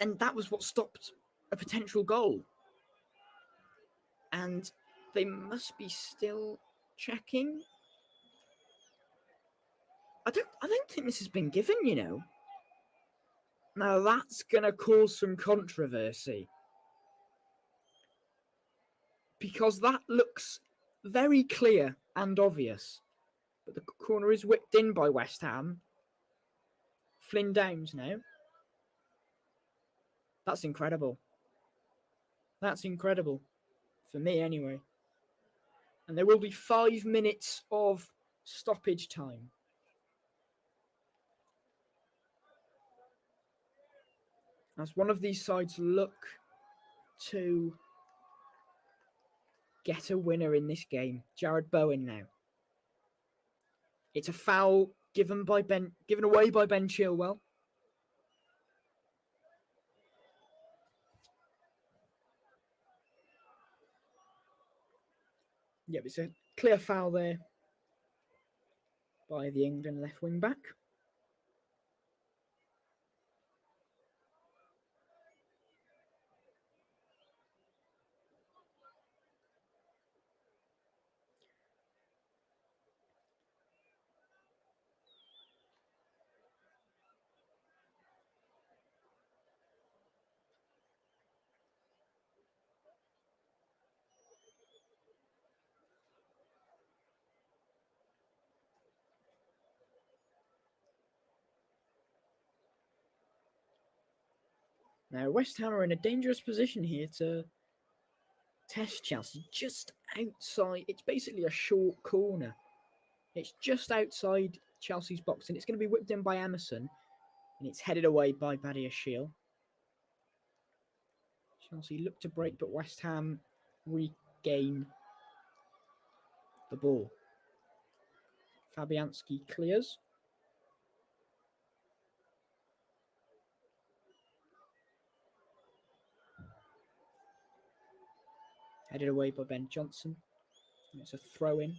And that was what stopped a potential goal. And they must be still checking. I don't think this has been given, you know. Now that's going to cause some controversy. Because that looks very clear and obvious. But the corner is whipped in by West Ham. Flynn Downs now. That's incredible. That's incredible. For me, anyway. And there will be 5 minutes of stoppage time. As one of these sides look to get a winner in this game. Jared Bowen now. It's a foul given away by Ben Chilwell. Yep, it's a clear foul there by the England left wing back. Now, West Ham are in a dangerous position here to test Chelsea just outside. It's basically a short corner. It's just outside Chelsea's box, and it's going to be whipped in by Emerson, and it's headed away by Badiashile. Chelsea look to break, but West Ham regain the ball. Fabianski clears. Headed away by Ben Johnson. And it's a throw-in.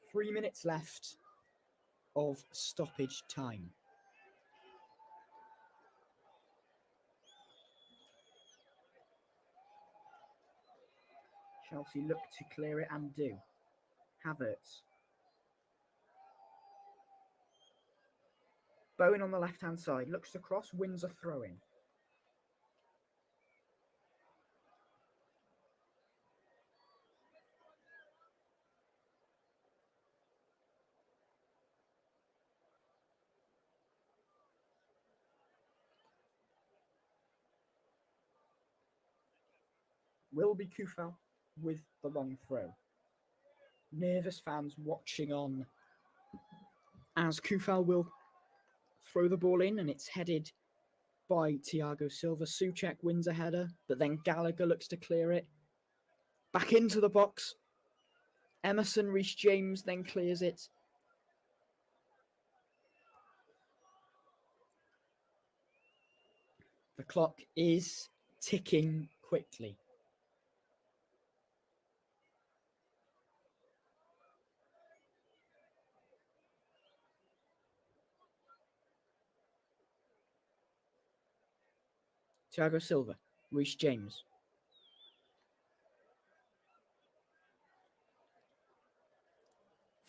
Three minutes left of stoppage time. Chelsea look to clear it and do. Havertz. Bowen on the left-hand side. Looks to cross, wins a throw-in. will be Kufal with the long throw. Nervous fans watching on as Kufal will throw the ball in, and it's headed by Thiago Silva. Souček wins a header, but then Gallagher looks to clear it. Back into the box. Emerson Reece-James then clears it. The clock is ticking quickly. Thiago Silva, Reece-James.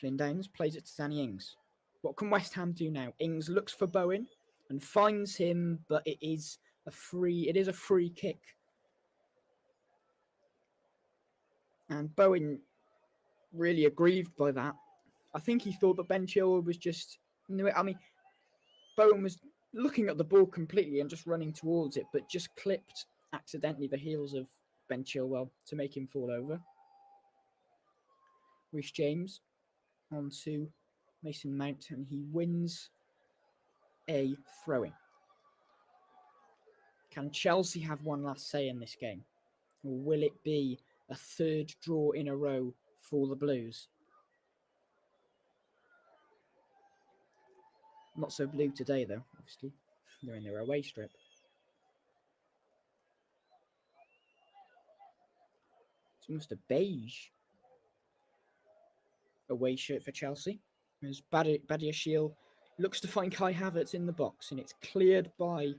Flynn Downs plays it to Danny Ings. What can West Ham do now? Ings looks for Bowen and finds him, but it is a free kick. And Bowen really aggrieved by that. I think he thought that Ben Chilwell was just... I mean, Bowen was looking at the ball completely and just running towards it, but just clipped accidentally the heels of Ben Chilwell to make him fall over. Reece-James onto Mason Mount, and he wins a throw-in. Can Chelsea have one last say in this game? Or will it be a third draw in a row for the Blues? Not so blue today, though, obviously. They're in their away strip. It's almost a beige away shirt for Chelsea. As Badiashile looks to find Kai Havertz in the box, and it's cleared by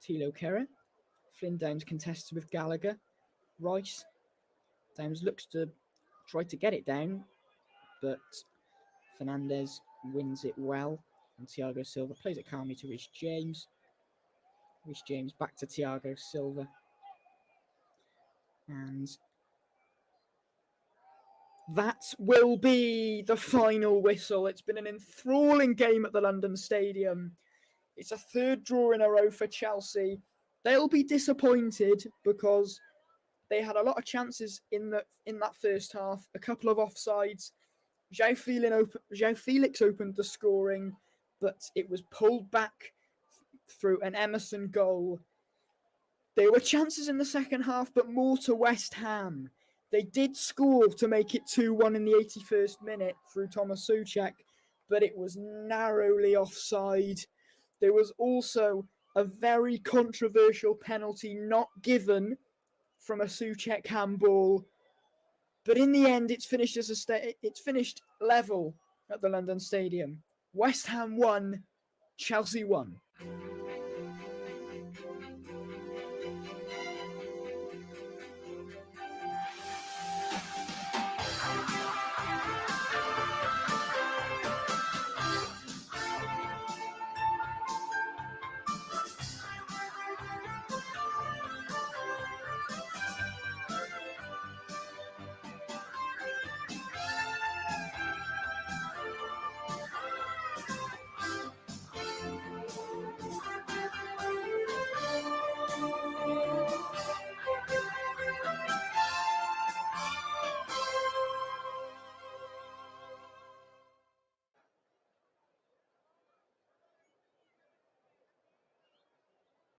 Thilo Kehrer. Flynn Downs contests with Gallagher. Rice. Downs looks to try to get it down, but Fernandez wins it well. And Thiago Silva plays it calmly to Reece-James. Reece-James back to Thiago Silva. And that will be the final whistle. It's been an enthralling game at the London Stadium. It's a third draw in a row for Chelsea. They'll be disappointed because they had a lot of chances in that first half. A couple of offsides. João Felix opened the scoring, but it was pulled back through an Emerson goal. There were chances in the second half, but more to West Ham. They did score to make it 2-1 in the 81st minute through Thomas Souček, but it was narrowly offside. There was also a very controversial penalty not given from a Souček handball. But in the end, it's finished level at the London Stadium. West Ham won, Chelsea won.